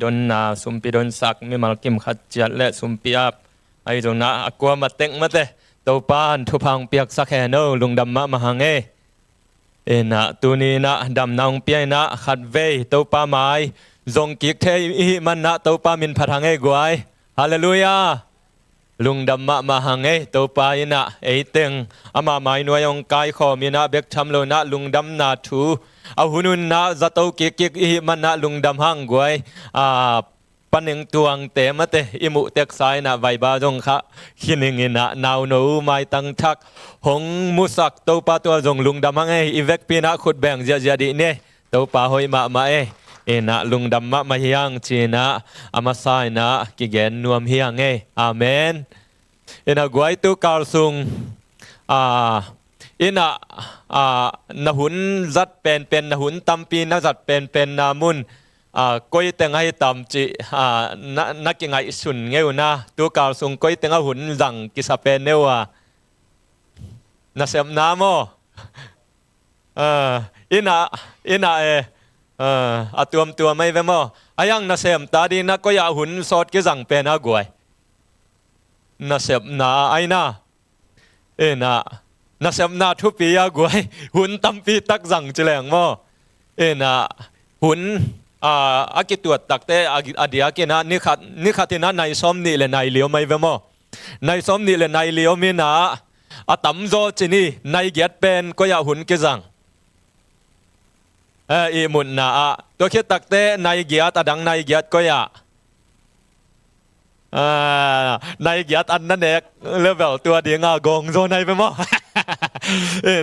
ดนนาสุมปีดนสักมีมาลกิมขัดจัดและสุมปีอับไอจงนะกัวมาเต็งมาเตตัวปานทุพังเปียกสักแห่โนลุงดำมาหังนะตัวนี้นะดำนองเปียนะขัดเวตัวปาไม้จงกิกเทอิมันนะตัวปามินพัดหังกวยฮาเลลูยาลุงดำมาหังตัวปายนะเต็งอามาไม่นวยองกายขอมีนะเบกทำโลนะลุงดำนาทูเอาหุนุนนะจะตัวกิกอิมันนะลุงดำหังกวยปันหนึ่งตวงเตมเตอิมุเต็กสายนะใบบาจงคะขินิงินะนาวโนไม่ตั้งทักหงมุสักตัวปาตัวจงลุงดำหังอีเวกปีนะขุดแบ่งจะดีเนี่ยตัวปาหอยมานะลุงดำมาเฮียงจีนะอามาสายนะกิเกนนวมเฮียงอาเมนนะกวยตุกาลซุงนะหุนจัดเป็นนะหุนตัมปีนะจัดเป็นนามุนก้อยเต็งให้ตำจีนักยังไงสุนเงี้ยนะตุกาลซุงก้อยเต็งหุนจังกิสเป็นเนวะนะเสมน้ำโมนะตัวไม่เวมอายังนาเซมตาดีนักก็อยากหุ่นสดกิจังเป็นอากวยนาเซมนาไอนานาเซมนาทุปีอากวยหุ่นตั้มปีตักจังเจริญโมหุ่นอากิตัวตักเตอดียกินะนี่ขัดนะในซ้อมนี่เลยในเลี้ยวไม่เวมในซ้อมนี่เลยในเลี้ยวมีนะตั้มโจจินีในเกียรเป็นก็อยากหุ่นกิจังอีมุนนะตัวคิดตักเตในเกียรติดังในเกียรติก็อยากในเกียรติอันนั้นเอกเลเวลตัวเดียงกงโซในไปมั้ง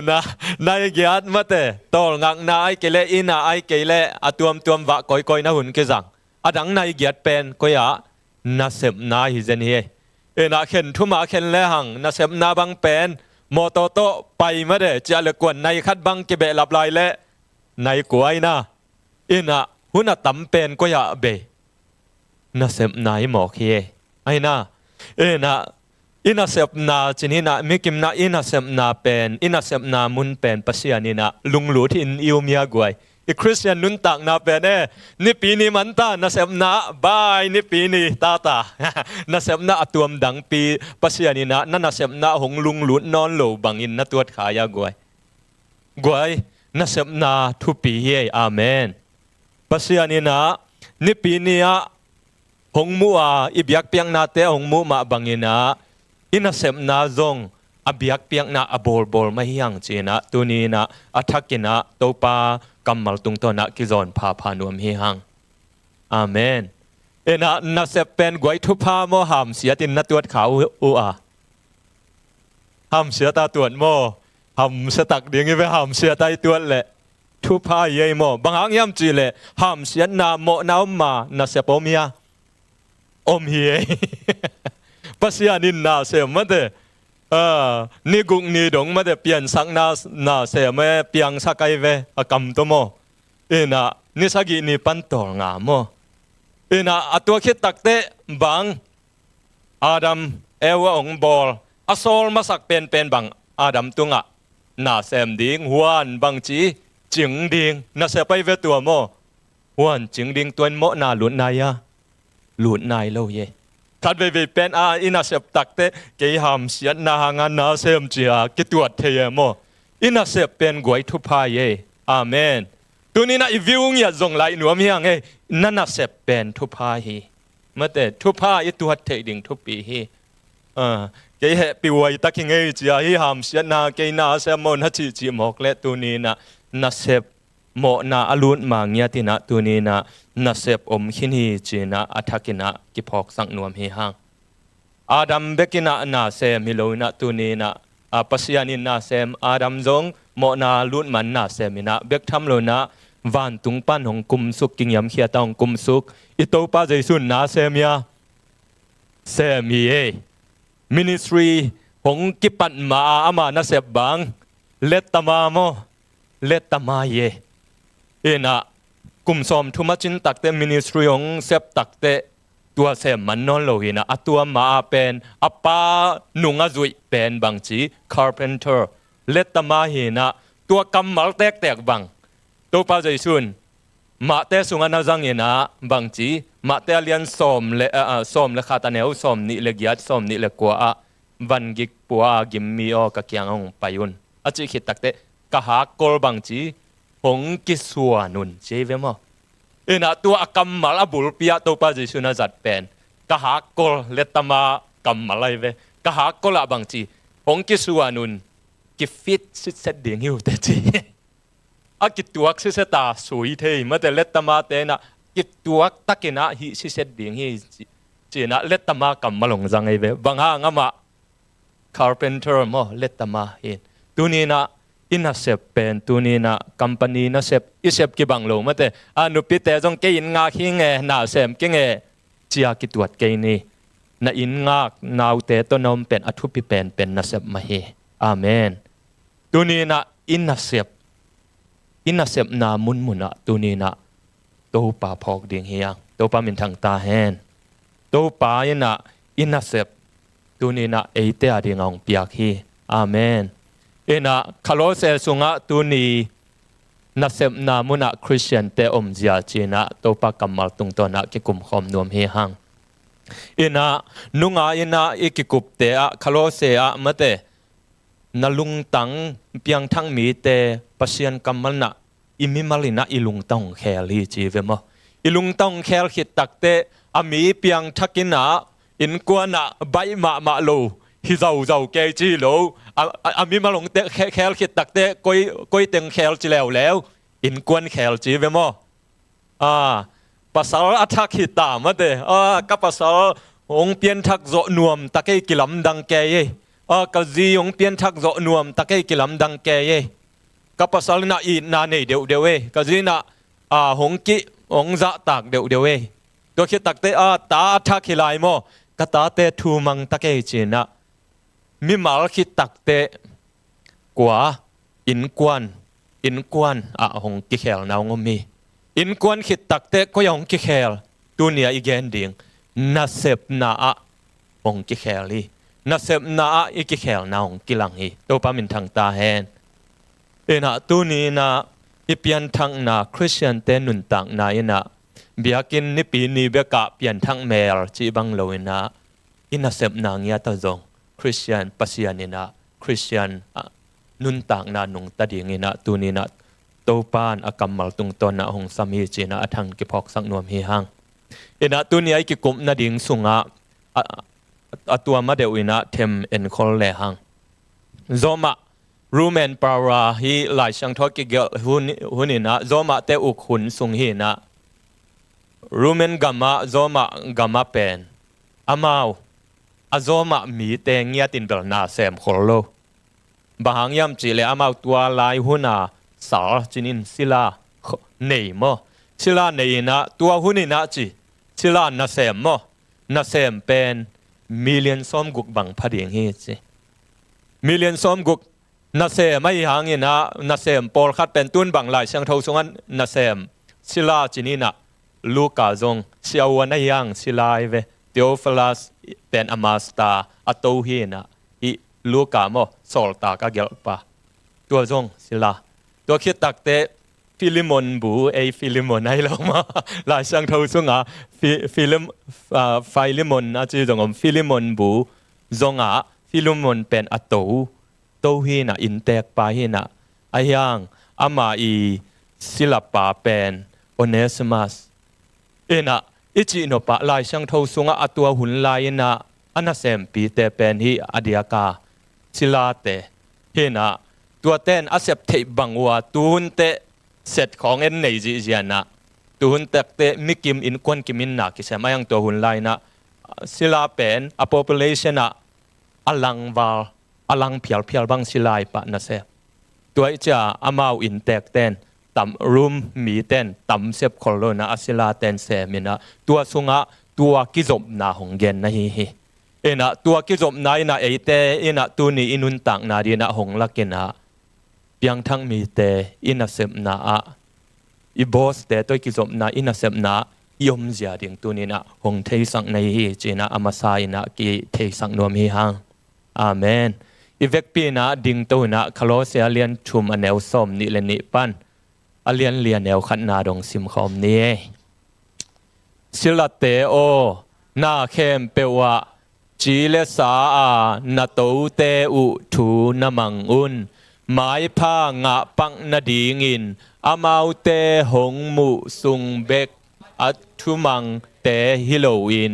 นะในเกียรติมาเตะตอลงักนาไอเกเลอินาไอเกเลตัววะก้อยนะหุ่นกิจังดังในเกียรติเป็นก็อยากนาเสพนาฮิเจนีนะเข็นทุ่มเข็นเลหังนาเสพนาบังเป็นโมโตโตไปมาเดจะเลือกวนในคัดบังกิเบลับลายเลในกวยนะหุ่นตั้มเป็นก็อยากเบนาเสพนาหมอกเฮไอ้นะนาเสพนาจีนี่นะมิกิมนะนาเสพนาเป็นนาเสพนามุนเป็นปัสยานี่นะลุงหลุดอินอิวเมียกวยคริสเตียนนุนตักนาเป็นนี่ปีนี้มันตานาเสพนาบายนี่ปีนี้ตานาเสพนาตัวมดังปีปัสยานี่นะนั่นนาเสพนาหงลุงหลุดนอนโหลบังอินนาตัวขายากวยนาเสพนาทุปีเฮอาเมนปัสยานี่นะนี่ปีนี้หงมัวอิบยักเปียงนาเตหงมัวมาบังอินะนาเสพนาจงอบิยักเปียงนาอบอลไม่ยังจีนะตัวนี้นะอัฐกินะโตปากำมัลตุงตัวนะกิจอนพานวมเฮียงอาเมนนาเสพเป็นกวยทุพาโมหามเสียตินนาตัวขาวหามเสียตาตัวโมหามเสตักเดียงไปหามเสียตาตัวแหละทุพาเย่โมบางครั้งย่ำจีเลยหามเสียนาโมนามานาเสพอมียอมเฮียปัสยานินนาเสมมาเดนี่กุงนี่ดงมาเดเปลี่ยนสักนาเสมเปลี่ยนสักไอเวกำตัวโมนี่สักนี่ปันตัวงามโมตัวคิดตักเตะบังอาดัมวองบอลอโซลมาสักเป็นบังอาดัมตุงนาเสมดิงหวานบังจีจิงดิงนาเสไปเวตัวโมหวานจิงดิงตัวโมนาหลุดนายหลุดนายโลเยคัดไปเป็นอินาเสพตักเตะเกี่ยหามเสียนาหางานนาเสมจีกิตัวเทียโมอินาเสพเป็นกวยทุพายอาเมนตัวนี้นะอีวิวเงียจงไหลหนัวมีอย่างนั่นนาเสพเป็นทุพายเมื่อแต่ทุพายตัวเทดิ่งทุปีเกี่ยปีวัยตักยังจีฮิหามเสียนาเกี่ยนาเสมอนฮัจิหมอกเละตัวนี้นะนาเสพโมนาอลุนมาเงียตินะตัวนี้นะนาเสพขินฮีจีนะอัฐกินะกิพอกสังนวมเฮหังอาดัมเบกินะนาเสมฮิโลนะตัวนี้นะปัสยานินนาเสมอาดัมจงโมนาลุนมันนาเสมินะเบกทำโลนะวันตุงปันของกุมสุกกิงยำเขียตองกุมสุกอิโตปาเจสุนนาเสมียเสมีมินิสทรีของกิปันมาอามานาเสบบังเลตตามาโมเลตตามาเยกุมสมทุมาจินตักเตมินิสทรีของเซบตักเตตัวเสมันนอนโลหินะตัวมาเป็นปานุงอจุยเป็นบางจี carpenter เลตตามาเฮนะตัวกำมัลแตกบัง ตัวป้าใจชุนมาเตสุงานาจังเงินะบางจีมาเตเลียนสมเลขาตาเนวสมนิเลกิยัดสมนิเลกัววันกิกปัวกิมมีออกะเกียงองไปยุนอาจิคิดตักเตกะหากอลบางจีหงกิสวานุนเจเวมอนะตัวกัมมาลบุลปิยะตัวป้าใจชุนจัดเป็นกะหากอลเลตมากัมมาลายเวกะหากอลบางจีหงกิสวานุนกิฟิตสิเสดเดียงหิวเตจีอากิตัวสิเสตาสวยเทยมาแต่เลตมาเตนะกิตัวตักนะฮิสิเสดเดียงฮิจีนะเลตมากัมมาลงจังไอเวบางฮางามาcarpenter มอเลตมาเห็นตัวนี้นะอินนาเซปเป็นตัวนี้นะ company นาเซปอิเซปกิบังโลมาแต่อนุปิเตจงเกยินงาคิงเงนาเซมกิงเงจียกิตวดเกยนี่นาอินงากนาวเตต้นนมเป็นอทุปิเป็นนาเซปมาเฮอาเมนตัวนี้นะอินนาเซปนามุนนะตัวนี้นะตัวป่าพอกดิ่งเฮียงตัวป่ามินทางตาแฮนตัวป่ายินะอินนาเซปตัวนี้นะเอเตอดิ่งองเปียกฮีอาเมนนะคาโลเซสุงะตัวนี้นาเซปนามุนะคริสเตียนเตอมเจียจีนะตัวป่ากัมมัลตุงตัวนะกิกุมคอมนวมเฮียหังนะนุงะนะอีกิกุปเตอะคาโลเซอะมะเตนาลุงตังเปียงทั้งมีเตปัสยันกัมมัลนะอิมิมาลินะอิลุงตังแคลีจีเวมออิลุงตังแคลขิดตักเตอามีเปียงทักินะอินกวนะใบมาโลฮิเจ้าเกจีโลอามีมาลงเตแคลขิดตักเตกอยเต็งแคลจีแล้วอินกวนแคลจีเวมอภาษาอัฐขิดตามะเตกับภาษาองเปียนทักโจนวมตะเกกิลัมดังแกเยกะจีองเปียนทักโจนวมตะเกกิลัมดังแกเยกับภาษาลินาอีนาเนเดียวกะจีนะหงกิองจะตักเดียวตัวคิดตักเตตาทักขิลายโมกะตาเตทูมังตะเกจีนะมิมาลคิดตักเตกว่าอินกวนหงกิเคลนาวงมีอินกวนคิดตักเตก็ยังกิเคลตัวเนียอีกแกนดิ่งนาเซปนาหงกิเคลีนาเซปนาอีกิเคลนาวหงกิลังฮีตัวปามินทางตาแฮนนะตัวนี้นะอีเปียนทางนะคริสเตียนเตนุนตังนะนะเบียกินนิปีนีเบกะเปียนทางเมลจีบังโลนะอินาเซปนางยาตาจงคริสเตียนปัสยานินะคริสเตียนนุนตังนะนุงตาดิงินะตัวนี้นะตัวปานอากัมมัลตุงตอนนะหงสามีจีนะทังกิพอกสังนวมฮีหังนะตัวนี้ไอ้กิกุมนะดิ่งสุงะตัวมาเดวินะเทมเอ็นคอลเลหังโซมารูเมนปาราฮีหลายช่างทอกิเกลหุนินะโซมาเตอุกหุนสุงฮีนะรูเมนกัมมาโซมากัมมาเป็นอามาวโซมามีเตงเงียตินเบลนาเซมโคโลบางยามจีเลอามาวตัวลายหุนาสารจินินศิลาเนยมอศิลาเนยนะตัวหุนินะจีศิลานาเซมมอนาเซมเป็นมิลเลียนซอมกุกบังพะเดียงฮีจีมิลเลียนซอมกุกนาเซมไม่หางเงินะนาเซมปอลคัดเป็นตุนบังหลายเชียงทาวสงันนาเซมศิลาจินีนะลูกาจงเชียววันยังศิลาเวเทีโอฟิลัสเป็นอามาสตาอัตโตฮีนะอีลูกาโมโซลตากะเกลปะตัวจงศิลาตัวคิดตักเตฟิลิมอนบูฟิลิมอนให้เรามาหลายเชียงทาวสงะไฟลิมอนอาจีจงฟิลิมอนบูจงฟิลิมอนเป็นอัตโตตัวฮีนะอินเตกปาฮีนะอายังอามาอีศิลปะเป็นโอเนซิมัสนะอิจิโนปะลายช่างทสุงะตัวหุ่นลายนะอันนั้นเซมปีเตเป็นฮีอดียกาศิลาเตฮีนะตัวเต้นอาเซปเทบังว่าตุนเตเสร็จของเอ็นในจีเจียนะตุนเตเตมิกิมอินควนกิมินนักกิเสมายังตัวหุ่นลายนะศิลาเป็นa populationนะอลังวาลอลังเพียลบังศิลายปะนะเซตัวจะอามาวอินเตกเต้นต่ำรูมมีเต้นต่ำเซบคอลโลนะศิลาเต้นเซมินะตัวสุงะตัวกิจบนาหงเกนนะฮีนะตัวกิจบนายนะเอเตนะตัวนี้อินุนตังนาดีนะหงลักเกนะเพียงทั้งมีเตอินาเซมนาอีบอสเตตัวกิจบนาอินาเซมนายมเสียดิ่งตัวนี้นะหงเทสังในฮีจีนะอามาไซนะกีเทสังนวมฮีฮังอาเมนอีเวกปีนะดิ่งตัวนะคาโลเซียเลียนชุมอเนลซอมนิเลนิปัน อเลียนเลียนแนวขันนาดงซิมคอมนี้สิลเตโอนาเข้มเปวะจีเลสาอานาโตเตอุทูนามังอุนหมายผ้างะปังนาดีงินอามาวเตหงมุสุงเบกอัทุมังเตฮิโลอิน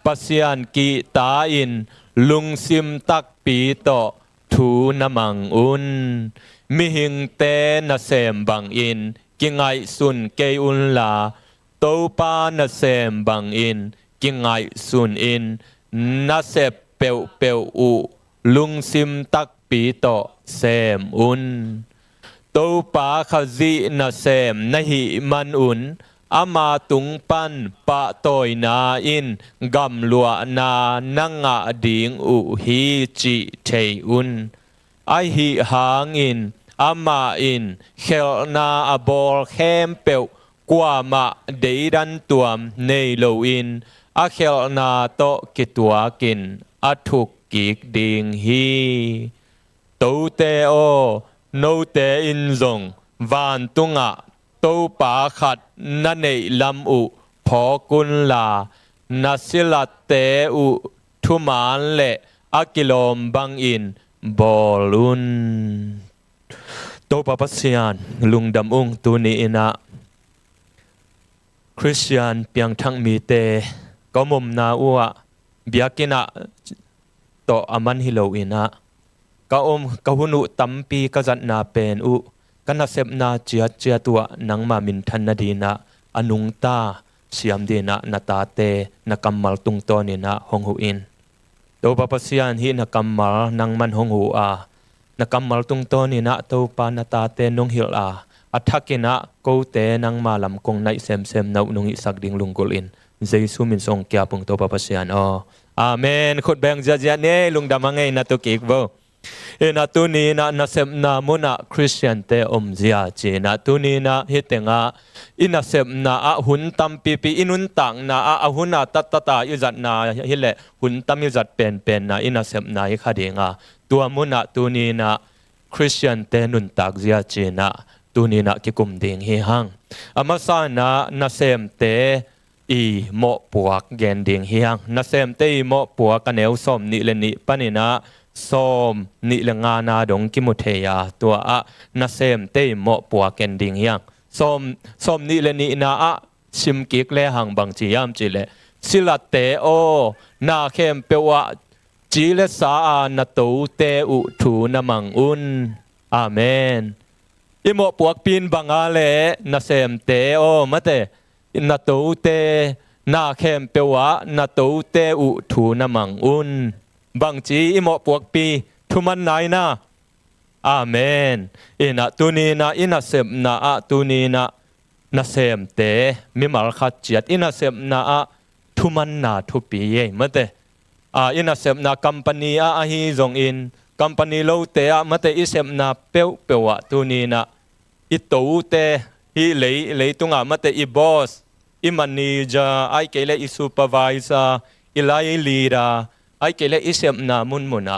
ปัสยันกีตาอินลุงซิมตักปีโตทูนามังอุนมิหิงเตนาเซมบังอินกิงไงสุนเกอุนลาโตปานาเซมบังอินกิงไงสุนอินนาเซเปวเปวอุลุงซิมตักปีโตเซมอุนโตปาขจีนาเซมนาหิมันอุนอามาตุงปันปะตอยนาอินกำลัวนานังอาดิงอุฮีจิเทอุนไอหิหางอินอามาอินเขลนาอบอลเข้มเปวกว่ามาเดีดันตัวในโลอินอาเขลนาโตกิตัวกินอาทุกกิกดิงฮีโตเตโอโนเตอินซงวานตุงะโตปาขัดนันเนลำอุพอกุนลานาสิลเตอุทุมานเลอากิลอมบังอินบอลุนโตปาปัสยานลุงดำอุงตุนีนะคริสเตียนเปียงทั้งมีเตก็มุมนาอัวเบียกินะโตอามันฮิโลอินะก็ก็หุนุตัมปีก็จัดนาเป็นอุกันนาเซบนาเจียตัวนังมามินทันนาดีนะอนุงตาเสียมดีนะนาตาเตนักกำมัลตุงโตนี่นะหงหูอินโตปาปัสยานฮีนักกำมัลนังมันหงหูอานักกำมัลตุงโตนี่นะโตปานาตาเตนงฮิลอาอัฐกินะโกเตนังมาลำกงในเซมนาวนุงอิสักดิงลุงกุลอินเจสุมินทรงเกียปุงโตปาปัสยานอาเมนขุดแบงเจียเนลุงดำมังไงนาตุกิกบ่นาตุนีนะนาเซมนามุนะคริสเตียนเตอมเจียจีนาตุนีนะฮิตงะอินาเซมนาอะหุนตัมปีอินุนตังนาอะหุนาตาอิจัดนาฮิเลหุนตัมอิจัดเป็นนะอินาเซมนาฮิคาดิงะตัวมุนะตุนีนะคริสเตียนเตนุนตักเจียจีนะตุนีนะกิกุมดิงฮิฮังอามาซานะนาเซมเตอีโมปัวเกนดิงฮิฮังนาเซมเตอีโมปัวกันเอวสมนิเลนิปนินะส้มนิลงานาดงกิมุเทียตัวนาเซมเตยโมปัวเกนดิงยังส้มนิเลนินาชิมกิกเลหังบังจียามจีเลสิลเตโอนาเข้มเปวะจีเลสานาตูเตอุทูนามังอุนอาเมนอิโมปัวปีนบังอาเลนาเซมเตโอมาเตนาตูเตนาเข้มเปวะนาตูเตอุทูนามังอุนบางจีอิโมปวกปีทุมันไหนนะอาเมนอินะตุนีนะอินะเซมนะตุนีนะนาเซมเตมิมาลขัดจีดอินะเซมนะทุมันนะทุปีเย่มาเตอินะเซมนะคัมปานีฮีซงอินคัมปานีโลเตมาเตอิเซมนะเปวะตุนีนะอิโตเตฮิเลยตุงมาเตอิบอสอิมันนีจาไอเกเลอิซูเปอร์วิเซอร์อิไลลีดาไอเกเลอิเซมนามุน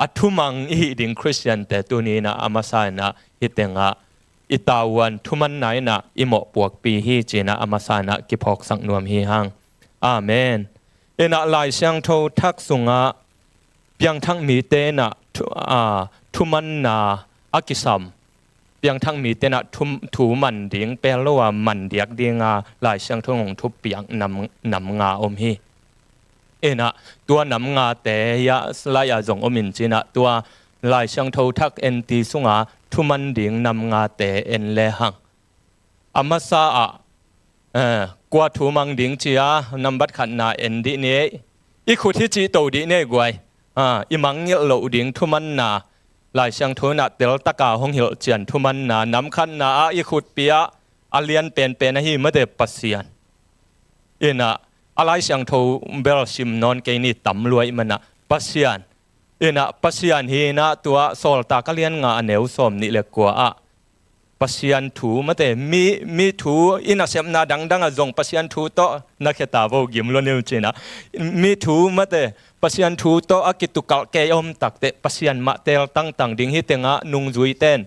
อัทุมังอีดิงคริสเตียนแต่ตัวนี้นะอามาสายนะฮิตเตงะอิตาวันทุมันไหนนะอิโมปวกปีฮีจีนะอามาสายนะกิพอกสังนวมฮีฮังอาเมนเอนะลายเสียงโททักสุงะเพียงทั้งมีเตนะทุมันนาอากิสัมเพียงทั้งมีเตนะถูมันดิงเปลว่ามันเดียกดีงาลายเสียงโทงทุบเปียงนำงาอมฮีเอ็นะตัวนำงาแต่ยาสลายจงอมินจีนะตัวลายช่างทูทักเอ็นตีสุงาทุมันดิ่งนำงาแต่เอ็นเลหังอามาซากว่าทุมังดิ่งจียนำบัดขันนาเอ็นดีนี้อีขุที่จีโตดีนี้กวยอีมังเยลโลดิ่งทุมันนาลายช่างทูนะเตลตะกาห้องเหี่ยวเจียนทุมันนานำขันนาอีขุดเปียอาเลียนเป็นนะฮีไม่ได้ปัสเซียนเอ็นะอะไรเสียงทูเบลชิมนอนเกนี่ต่ำรวยมันนะปัสยานปัสยานฮีนะตัวโซลตากเลียนงาเนวสมนี่เล็กกว่าปัสยานทูมาแต่มีทูอินาเซมนาดังจงปัสยานทูโตนักเขตาวกิมล้วนเดียวจีนะมีทูมาแต่ปัสยานทูโตอากิตุกัลเกยอมตักเตปัสยานมาเตลตั้งดิ่งฮิตเตงะนุงจุยเต้น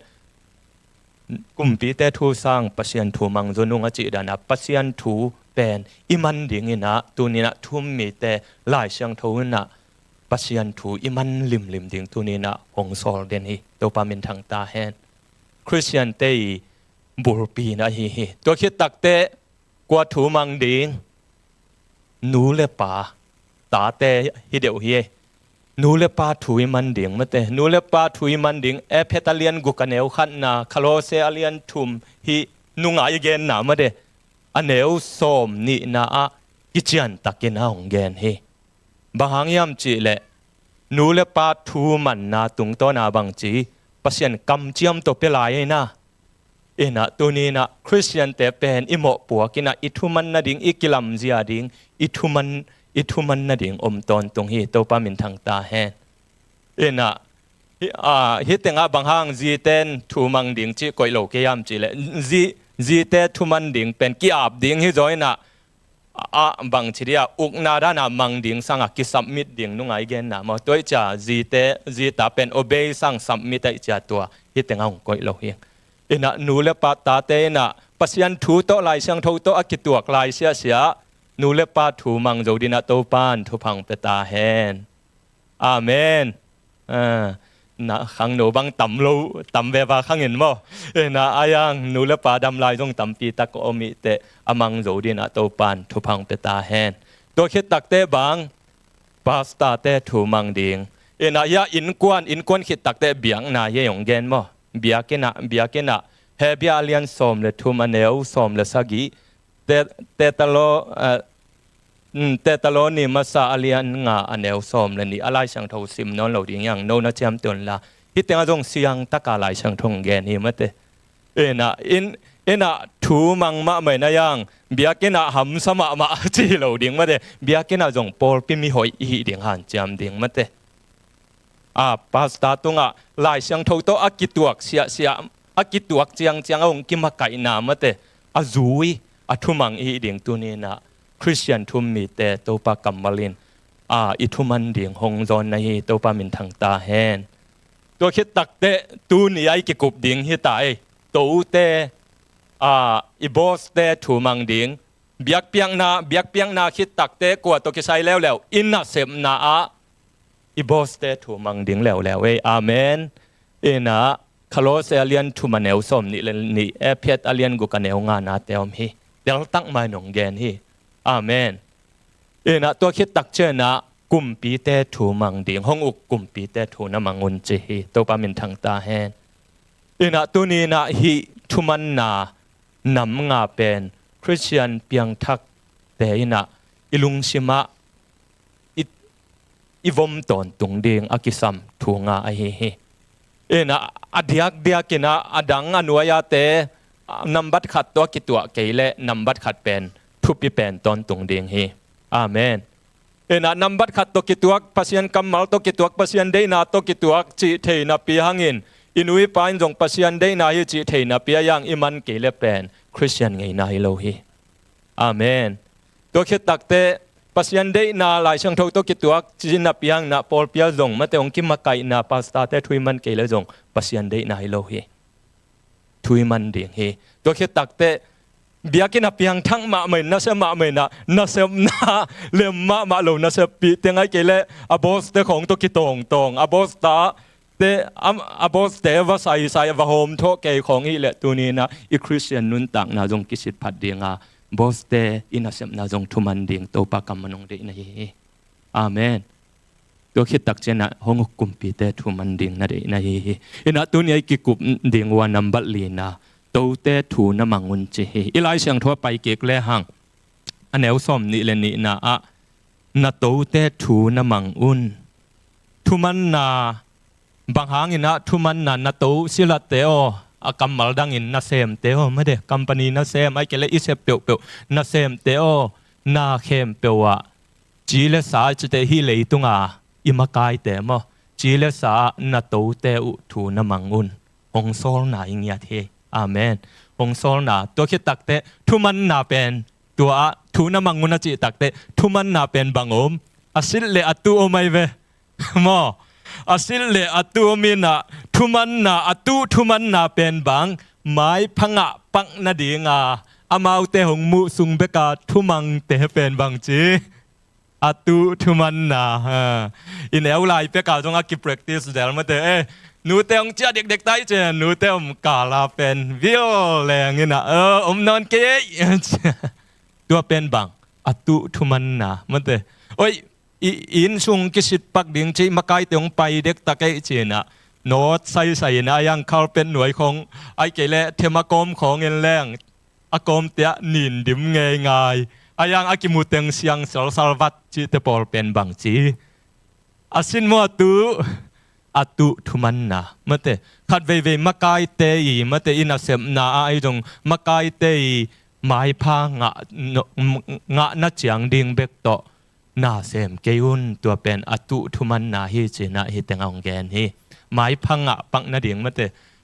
กุมปีแต่ทูสร้างปัสยันทูมังจนุงอจิดานะปัสยันทูเป็นอิมันดิ่งนะตูนี้นะทุ่มมีแต่หลายเสียงทูนะปัสยันทูอิมันลิมดิ่งตูนี้นะหงสอลเดนฮีตัวปามินทางตาแหนคริสเตียนเตยบุรปีนะฮีตัวคิดตักเตกว่าทูมังดิ่งนูเลป่าตาเตฮิเดียวฮีนูเลปาถุยมันดิ่งมาเตนูเลปาถุยมันดิ่งเพตาเลียนกุกันเนวขันนาคาโลเซอเลียนทุมฮีนุงอายเกนนามาเดอันเนวสมนี่นากิจยันตักเกนอาหงเกนฮีบางหางยามจีเลนูเลปาถุมันนาตุงต้นอาบังจีปัสยันกำเจียมตัวเปลายนะนะตัวนี้นะคริสเตียนเตเป็นอิโมปัวกินะอิทุมันนาดิ่งอิกิลัมเซียดิ่งอิทุมันนาดิ่งอมตอนตรงฮีตัวปามินทางตาแหนนะฮิตเตงบางห้างจีเตนทูมังดิ่งจีก่อยโลกยามจีเลจีเตทูมันดิ่งเป็นกีอาบดิ่งฮิจอยนะบางทีเดียอุกนาดานามังดิ่งสังกิสัมมิดดิ่งนุ่งไอเกนนะมาตัวจ่าจีตาเป็นโอเบย์สังสัมมิดไอจ่าตัวฮิตเตงหงก่อยโลกเองนะนูเลปาตาเตนะปัสยันทูโตลายเสียงทูโตอกิตัวกลายเสียนูเลปาทูมังโจดินาโตปานทุพังเปตาแหนอาเมนนะขังหนูบังต่ำลูต่ำเวบาขังเห็นมั้ยนะอายังนูเลปาดำลายจงต่ำปีตะโกอมิเตอมังโจดินาโตปานทุพังเปตาแหนตัวคิดตักเตบังปาสตาเตทูมังดิงนะยาอินกวนคิดตักเตเบียงนาเยยงเกนมั้ยเบียกินะเฮเบียเลียนสมเลทุมันเนวสมเลสกีเตตโลนี่มาซาเลียนงาอันเนวสมเลนี่อะไรช่างทซิมนอนเหล่าดิ่งยังโนนะเจมตุนละฮิตเตงจงเสียงตะกาลายช่างทงแกนี่มาเตนะทูมังมาไม่นะยังเบียกินะหำสมะมาจีเหล่าดิ่งมาเตเบียกินะจงปอลปิมิหอยอีดิ่งหันเจมดิ่งมาเตปาสตาตุงลายเสียงทโตอากิตวกเสียอากิตวกเจียงองกิมาไก่นามาเตอาจุยอาทุมังอีดิ่งตัวนี้นะคริสเตียนทุมมีเตโตปากัมมาลินอิทุมันดิ่งหงจอนในโตปามินทางตาแหนตัวคิดตักเตตัวนี้ไอ้กิกุบดิ่งฮิตายโตเตอิบอสเตทุมังดิ่งเบียกเปียงนาคิดตักเตกว่าตัวกิไซแล้วอินนาเซมนาอีบอสเตทูมังดิ่งแล้วอาเมนนะคาโลเซเลียนทูมันเอลสมนี่เพตอเลียนกุกันเอลงานาเตอมฮีเดลตั้งมาหนงเกนฮีอาเมนนะตัวคิดตักเจนะกุมปีเตทูมังดิ่งห้องอุกกุมปีเตทูนมังอุนจีฮีตัวปามินทางตาแหนนะตัวนี้นะฮีทูมันนานำงาเป็นคริสเตียนเปียงทักเตนะอิลุงชิมะอีวอมตอนตุงเดียงอากิสัมทูงาไอเฮนะอดียกินะอดังอนุยาเตนำบัดขัดตัวกิตัวเกยเลนำบัดขัดเป็นทุบปีเป็นตอนตุงเดียงเฮอาเมนนะนำบัดขัดตัวกิตัวปัสยันกำมัลตัวกิตัวปัสยันเดนาตัวกิตัวจีเทนาปีหังอินอินุยปานจงปัสยันเดนาฮิจีเทนาปียังอิมันเกยเลเป็นคริสเตียนไงนาฮิโลฮีอาเมนตัวคิดตักเตปัสยันเดนาลายช่างทตัวกิตัวจินนับยังนาปอลเปียจงมาแต่องคิมมาไกนาปาสตาเตทุยมันเกลจงปัสยันเดนาฮิโลเฮทุยมันดิ่งเฮตัวคิดตักเตเบียกินับยังทั้งมาไม่น่าเสมาไม่น่าเสมนาเลื่อมมาโลน่าเสปีเตงไอเกลอบอสเตของตัวกิตงอบอสตาเตอบอสเตว่าใส่ว่าโฮมโทเกของอีเลตัวนี้นะอีคริสเตียนนุนต่างนาจงกิสิทพัดเดียงบอสเตอินาเซมนาจงทุมันดิ่งโตปากำมันงเดนะเฮอาเมนตัวคิดตักเจนะห้องกุมปีเตทุมันดิ่งนะเดนะเฮอินะตัวนี้กิกุบดิ่งว่านัมบัลลีนาโตเตทูนมังอุนเจเฮอีไลเสียงทั่วไปเกกเลหังอันเอวสมนี่เลนี่นาโตเตทูนมังอุนทุมันนาบางหางอินะทุมันนาโตสิลาเตโออากัมมัลดังอินนาเซมเตโอไม่ได้คัมปานีนาเซมไอเกลอิเซเปียวนาเซมเตโอนาเข้มเปียวจีเลสาจะเตฮิเลยตุงอิมากายเตมจีเลสานาโตเตอุทูนมังอุนองโซลนาอิงยาเทอาเมนองโซลนาตัวคิดตักเตทุมันนาเป็นตัวทูนมังอุนจิตักเตทุมันนาเป็นบังอมอาศิลเลอตุโอไม่เวมออาศิลเลอตุโอมินาทุมันนาอตุทุมันนาเป็นบัง ไม้พังะปักนาดีงาอามาเตหงมุสุงเบกาทุมังเตเป็นบางจีอาตุทุมันนาอินเอลไลเบกาจงอากิ practice เดลมาเตหนูเตองเจ้าเด็กๆไต้เจหนูเตอมกาลาเป็นวิโอแรงเงี้ยนะนอนเกยตัวเป็นบางอาตุทุมันนามาเตโอ้ยอินซุงกิสิตปักดิ่งจีมาไกเตองไปเด็กตะเกยเจนะโน้ตใส่นะยังเขาเป็นหน่วยของไอเกลเทมากรมของเงินแรงอากรมเตะนินดิมง่ายอายังอากิมุเตงเสียงสารวัตรจิตปอลเป็นบางจีอาสินมัวตุอาตุทุมันนะมาเตขัดเวมาไกเตยมาเตอินาเซมนาไอจงมาไกเตยไม้พางะนัดเจียงดิ่งเบกโตนาเซมเกยุนตัวเป็นอาตุทุมันนาฮิจินะฮิเตงองแกนฮิไม้พังะปักนาดิ่งมาเต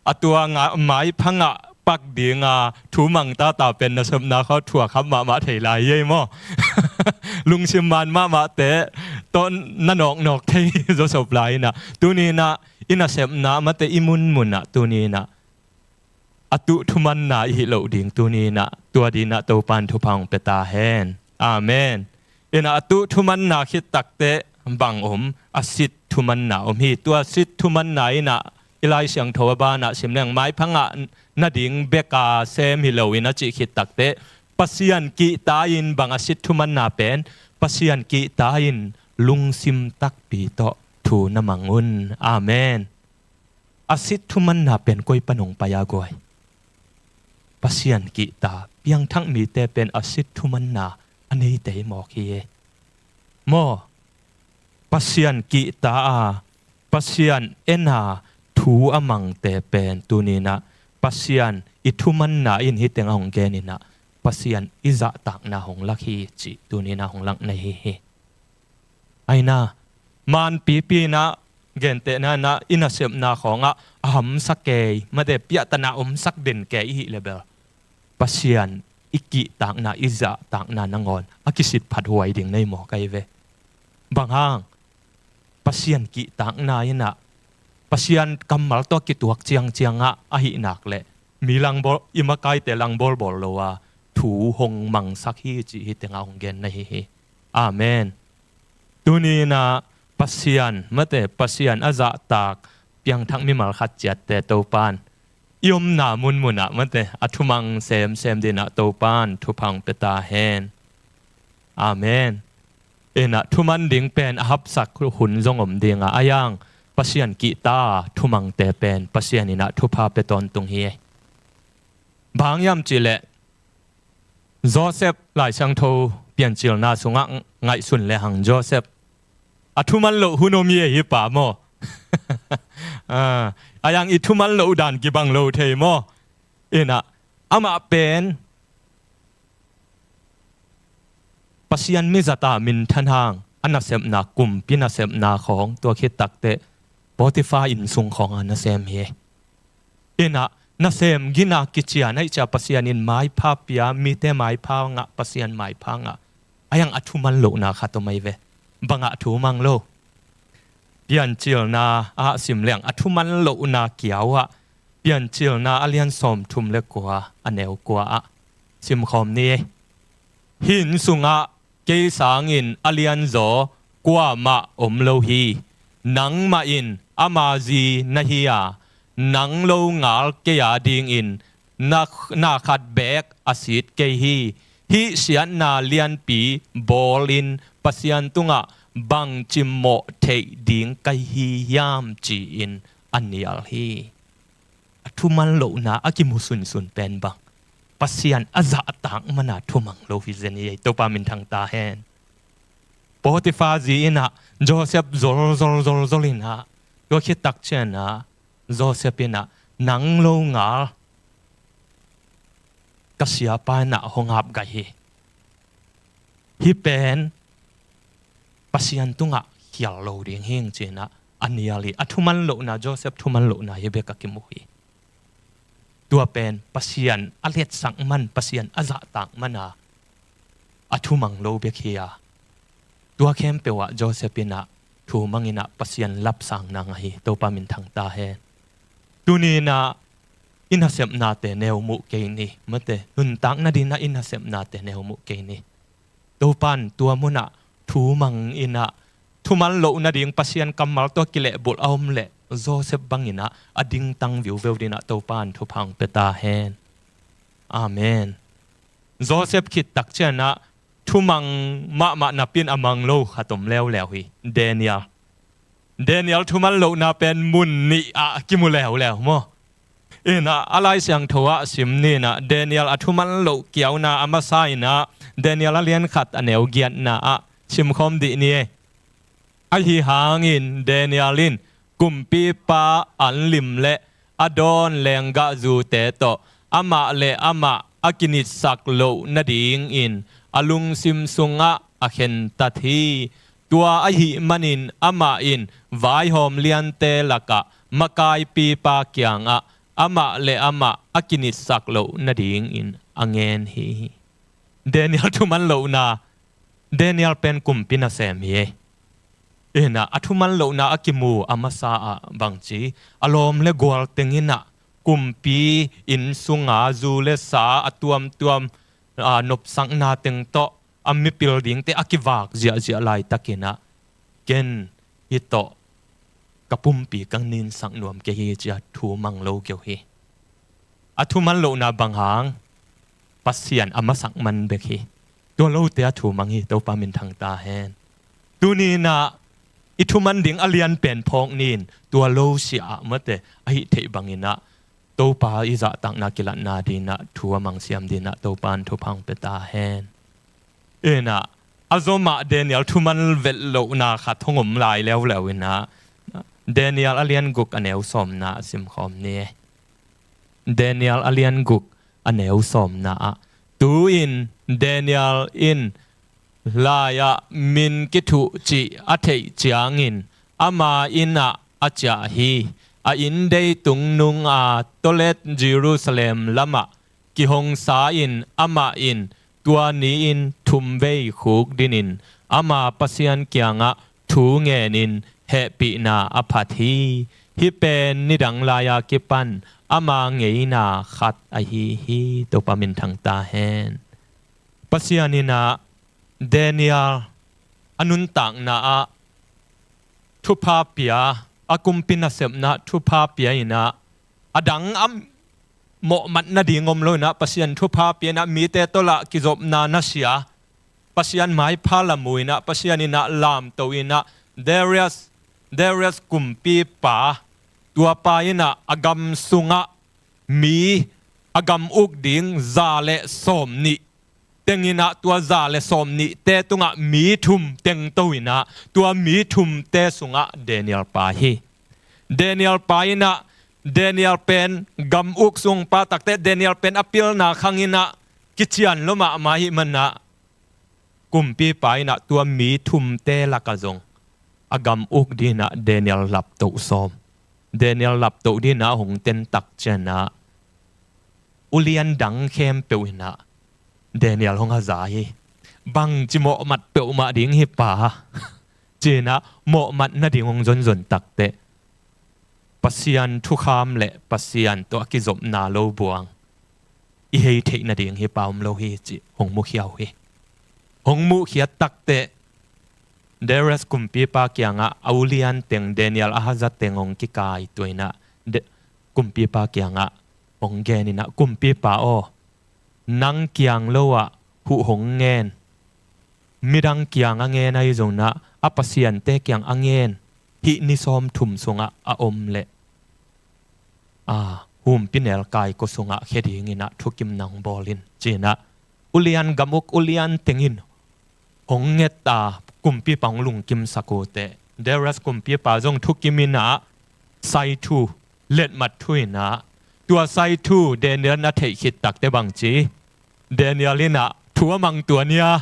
อตัวงาไม้พังะปักดิ่งถูมังตาเป็นนาสมนาเขาถั่วคำมาเทลายเย่หม้อลุงชิมมันมาเตะต้นนั่นนอกที่จะสบไหลนะตัวนี้นะอินาเซมนามาเตอิมุนมุนนะตัวนี้นะอตุทุมันนาอิโลดิ่งตัวนี้นะตัวดีนะตัวปันทุพังเปตาแฮนอาเมนอินาอตุทุมันนาคิดตักเตะบังอสิททุมันนาฮีตัวสิททุมันไหนนะอิไลเสียงโทบานะสิมเลียงไม้พังะนาดิ่งเบกาเซมฮิโลวินะจิคิดตักเตะปัสยันกีตายินบังอสิททุมันนาเป็นปัสยันกีตายินลุงซิมตักปีโตทูนมังอุนอาเมนอสิททุมันนาเป็นกอยปนงปยากอยปัสยันกีตาเพียงทั้งมีแต่เป็นอสิททุมันนาอันนี้เตหมอกเยโมปัสยันกีตาปัสยันเอนาทูอมังเตเป็นตูนีนะปัสยันอิทุมันนาอินฮิตเตงองเกนินะปัสยันอิจะตักนาหงลักฮีจิตูนีนะหงลักในเฮไอนะมันปีนะเกนเตนะอินาเซมนาของหัมสักเกยมาเดปียตนาสักเด่นแกอีเลเบลปัสยันอิกิตักนาอิจะตักนานงอนอากิสิตผัดหวยดิ่งในหมอไกเวบางห้างปัสยันกิตักนาอินะปัสยันกำมัลตัวกิตัวเจียงอาหินักเละมีลังบอลอิมาไกเตลังบอลโลวาถูหงมังสักฮีจิฮิเตงองเกนในเฮอาเมนตัวนี้นะปัสยันเมื่อแต่ปัสยันอาจะตากเพียงทั้งมีมัลขัดจัดแต่ตัวปานยมนามุนเมื่อแต่อัทุมังเซมดินะตัวปานทุพังเปตาแฮนอาเมนเอ็นะทุมันดิ่งเป็นหับสักหุ่นจงอมดิ่งอายังปัสยันกีตาทุมังเตเป็นปัสยันนินะทุพาเปตอนตรงเฮบางยามจิเลโจเซฟหลายช่างโทเปลี่ยนจิลนาสุงะไงสุนเลหังโจเซฟอัทุมันโลหุนมีฮิปาโมอายังอิทุมันโลดันกิบังโลเทโมเอ็นะอามาเป็นปัสยันมิจตามินทันหางอันนัเซมนากุมปินัเซมนาของตัวคิดตักเตปอติฟาอินซุงของอันนัเซมเฮเอ็นะนัเซมกินากิจยาในจะปัสยันอินไม้พาปียมีแต่ไม้พางะปัสยันไม้พางะอายังอัทุมันโลนาขัดตัวไม่เวบังอัทุมังโลเปลี่ยนจิลนาอาสิมเลียงอัทุมันโลนาเกียวะเปลี่ยนจิลนาอเลียนสมทุมเล็กกว่าอันเอวกว่าสิมคอมนี้หินสุงะเกสางอินอเลียนโจกว่ามาโลฮีนังมาอินอามาจีนาฮิยานังโลงาลเกียดิงอินนาขัดแบกอาศิดเกฮีฮิเสียนนาเลียนปีบอลินปัสยันตุงะบังจิมโมเทดิงไกฮียามจีอินอันนี้อัลฮีทุมันโลนาอากิมุสุนเป็นบังปัสยันอาจะตังมันทุมังโลฟิเซนีตัวปามินทางตาแฮนปอติฟาจีอินะโจเซฟโซลินะตัวคิดตักเชนะโจเซฟินะนังโลงาลกษยาปานะหงอับไกฮิเป็นปัสยันตุงะเขียวโลดิงเฮงเจนะอันนี้อะไรทุมันโลนะโจเซฟทุมันโลนะเฮเบกกิมุฮีตัวเป็นปัสยันอเล็ดสังมันปัสยันอาจะตังมันทุมังโลเบคียตัวเข้มเปวะโจเซฟินะทูมังอินะปัสยันลับสังนางฮีตัวปามินทางตาเฮตุนีนะ inasep na te neu mu ke ni mate nun tak na din na inasep na te neu mu ke ni to pan tua muna thu mang ina thu man lo na ding pasian kamal to kile bul aum le Joseph bangina ading tang viu veu dina to pan thu phang pe ta hen amen Joseph khit tak chena thu mang ma na pin amang lo khatom lew lew hi Daniel thu man lo na pen mun ni a kimu lew lew mo ina alai siang thowa sim ni na Daniel athu man lo kiaw na amasai na Daniel alian khat aneu giat na a sim khom di ni a hi hangin Danielin kumpi pa an lim le adon lenga zu te to ama le ama akinit sak lo na ding in alung sim sunga akhen tathi tua a hi manin ama in vai hom lian te laka makai pi pa kyang a ama le ama akinit sak lo na ding in angen hi Daniel thuman lo na Daniel pen kumpi na sem hi ena athuman lo na akimu amasa a bangchi alom le gol tengina kumpi in sunga zu le sa atuam nop sang na teng to ammi building te akiwak zia lai takina ken hito kapumpi kang nin sang nuam ke hi cha thu mang lo kyo hi athuman lo na banghang pasian amasak man bekhi to lo te thu mang hi to pamin thang ta hen tuni na ithuman ding alian pen phok nin tua lo sia mate ai thei bangina to pa iza tak na kilat na dina thua mang siam dina to pan thu phang pe ta hen ena azoma Daniel thuman vel lo na kha thongom lai lew ina Daniel alian guk aneu som na sim khom ni Daniel alian guk aneu som na tu in Daniel in laya min kithu chi athei chiangin ama ina acha hi a in dei tung nung a tolet Jerusalem lama ki hong sa in ama in tua ni in thumvei khuk dinin ama pasian kyanga thu ngenin he pi na aphathi hi pen nidang laya ki pan ama ngeina khat a hi to pamin thang ta hen pasianina Daniel anun tak na a thupha pia akumpina semna thupha pia ina adang am mo mat na dingom lo na pasian thupha pia na mi te tola kizop na sia pasian mai phala muina pasian ina lam to ina Darius kumpi pa tua pa ina agam sunga mi agam uk ding zale som ni tengina tua za le som ni te tunga mi thum teng toina tua mi thum te sunga Daniel pa hi Daniel pa ina Daniel pen gam uk sung pa takte Daniel pen apil na khangina kichian loma ma hi manna kumpi pa ina tua mi thum te lakazong agam uk dina Daniel lap to som Daniel lap to dina hong ten tak chena ulian dang khem pewina Daniel hong hazai bang chi mo mat pe ma ding hi pa chena mo mat na ding hong zon takte pasian thu kham le pasian to akizop na lo buang i hei thei na ding hi paum lo hi chi hong mu khiao hi hong mu khia takte Darius kumpi pa kyanga aulian teng Daniel ahaza tengong ki kai toina kumpi pa kyanga ong genina kumpi pa o nang kiang lowa hu hong ngen midang kiang angen ai zona apasian te kiang angen hi ni som thum sunga a om le hum pinel kai ko sunga kheding ina thukim nang bolin china ulian gamuk ulian tengin hong ngeta kumpi panglung kim sakote Darius kumpi pa jong thukimina sai thu let mat thuina tua sai thu Daniel na thei khit tak te bangchi Danielina thua mang tua nia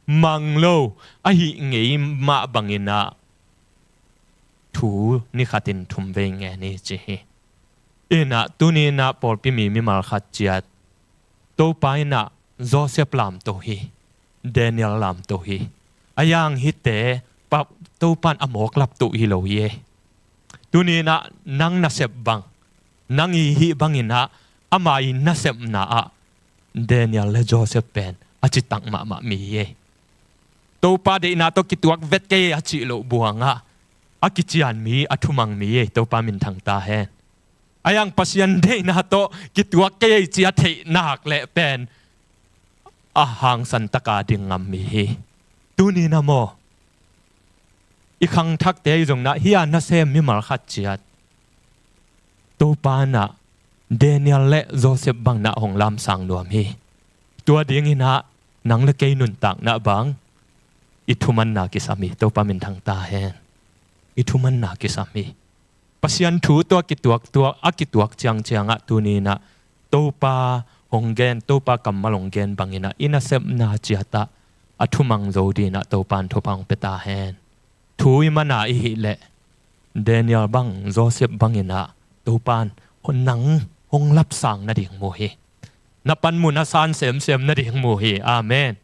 mang lo a hi ngei ma bangina thu ni khatin thum ve nge ni chi ina tunina polpi mi mal khat chiat to paina Joseph lam to hi Daniel lam to hi ayang hi te pap to pan amok lap to hi lo ye tunina nang na sep bang nangi hi bangina amai Nasepna a Daniel le Joseph pen achitang ma mi ye Topa de na to kituak vet ke achi lo buanga akichian mi athumang mi ye Topa min thang ta hen ayang pasyan de na to kituak ke chi a thei nak le pen ahang santaka ding ngam mi hi tuni na mo ikhang thak te jong na hian na sem mi mar khat chiat Topa na Daniel le Joseph bang na hong lam sang nuam hi tua ding ina nang le ke nun tak na bang ithuman na kisami Topa min thang ta hen ithuman na kisami pasyan thu to kituak akituak chiang a tuni na Topa honggen Topa kammalonggen bangina Nasepna chiata athumang zodi na Topan thopang peta hen thui mana I hi le Daniel bang Joseph bangina Topan honang hong lap sang na ding mo hi napan mo na san sem na ding mo hi amen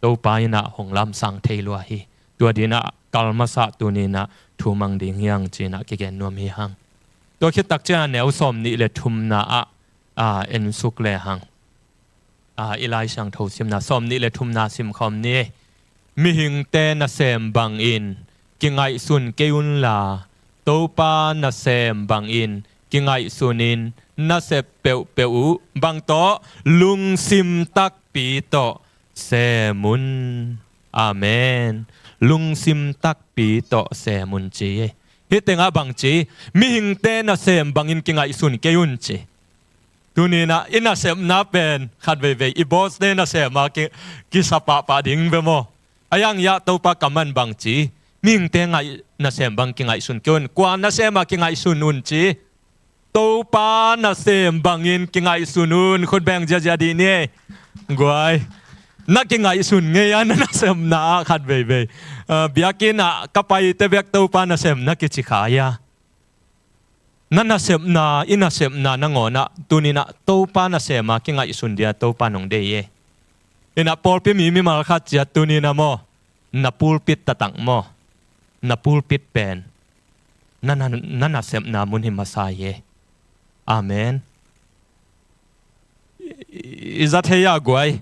Topa ina hong lam sang thailwa hi tua dina kalmasa tunina thumang ding yang china kigen nom hi hang to khitak cha neu som ni le thumna a en suk le hang ilai sang tho sim na som ni le thumna sim khom ni mi hing te na sem bang in kingai sun keun la Topa na sem bang in kingai sunin Nasepeu bang to lung sim tak pi to semun amen lung sim tak pi to semun chi hitenga bang chi mi hing te na sem bang in kingai sun keun chi tunina Nasepna pen khat ve I boss ne na sem ma ki sapa pa ding be mo ayang ya Topa kaman bang chi ming te ngai na sem bang kingai sun keun kwa na sem ma kingai sun un chi Topa na sem bang in kingai sunun khod bang ja di ne guai na kingai sun nge ya na sem na khat ve biakin kapai te bek Topa na sem na ki chi khaya Nasepna Nasepna na ngona tunina Topa na sema kingai sun dia Topa nong de ye ina polpi mi mal khat ja tunina mo na pulpit tatang mo na pulpit pen Nasepna mun hi masaye amen izat heya guai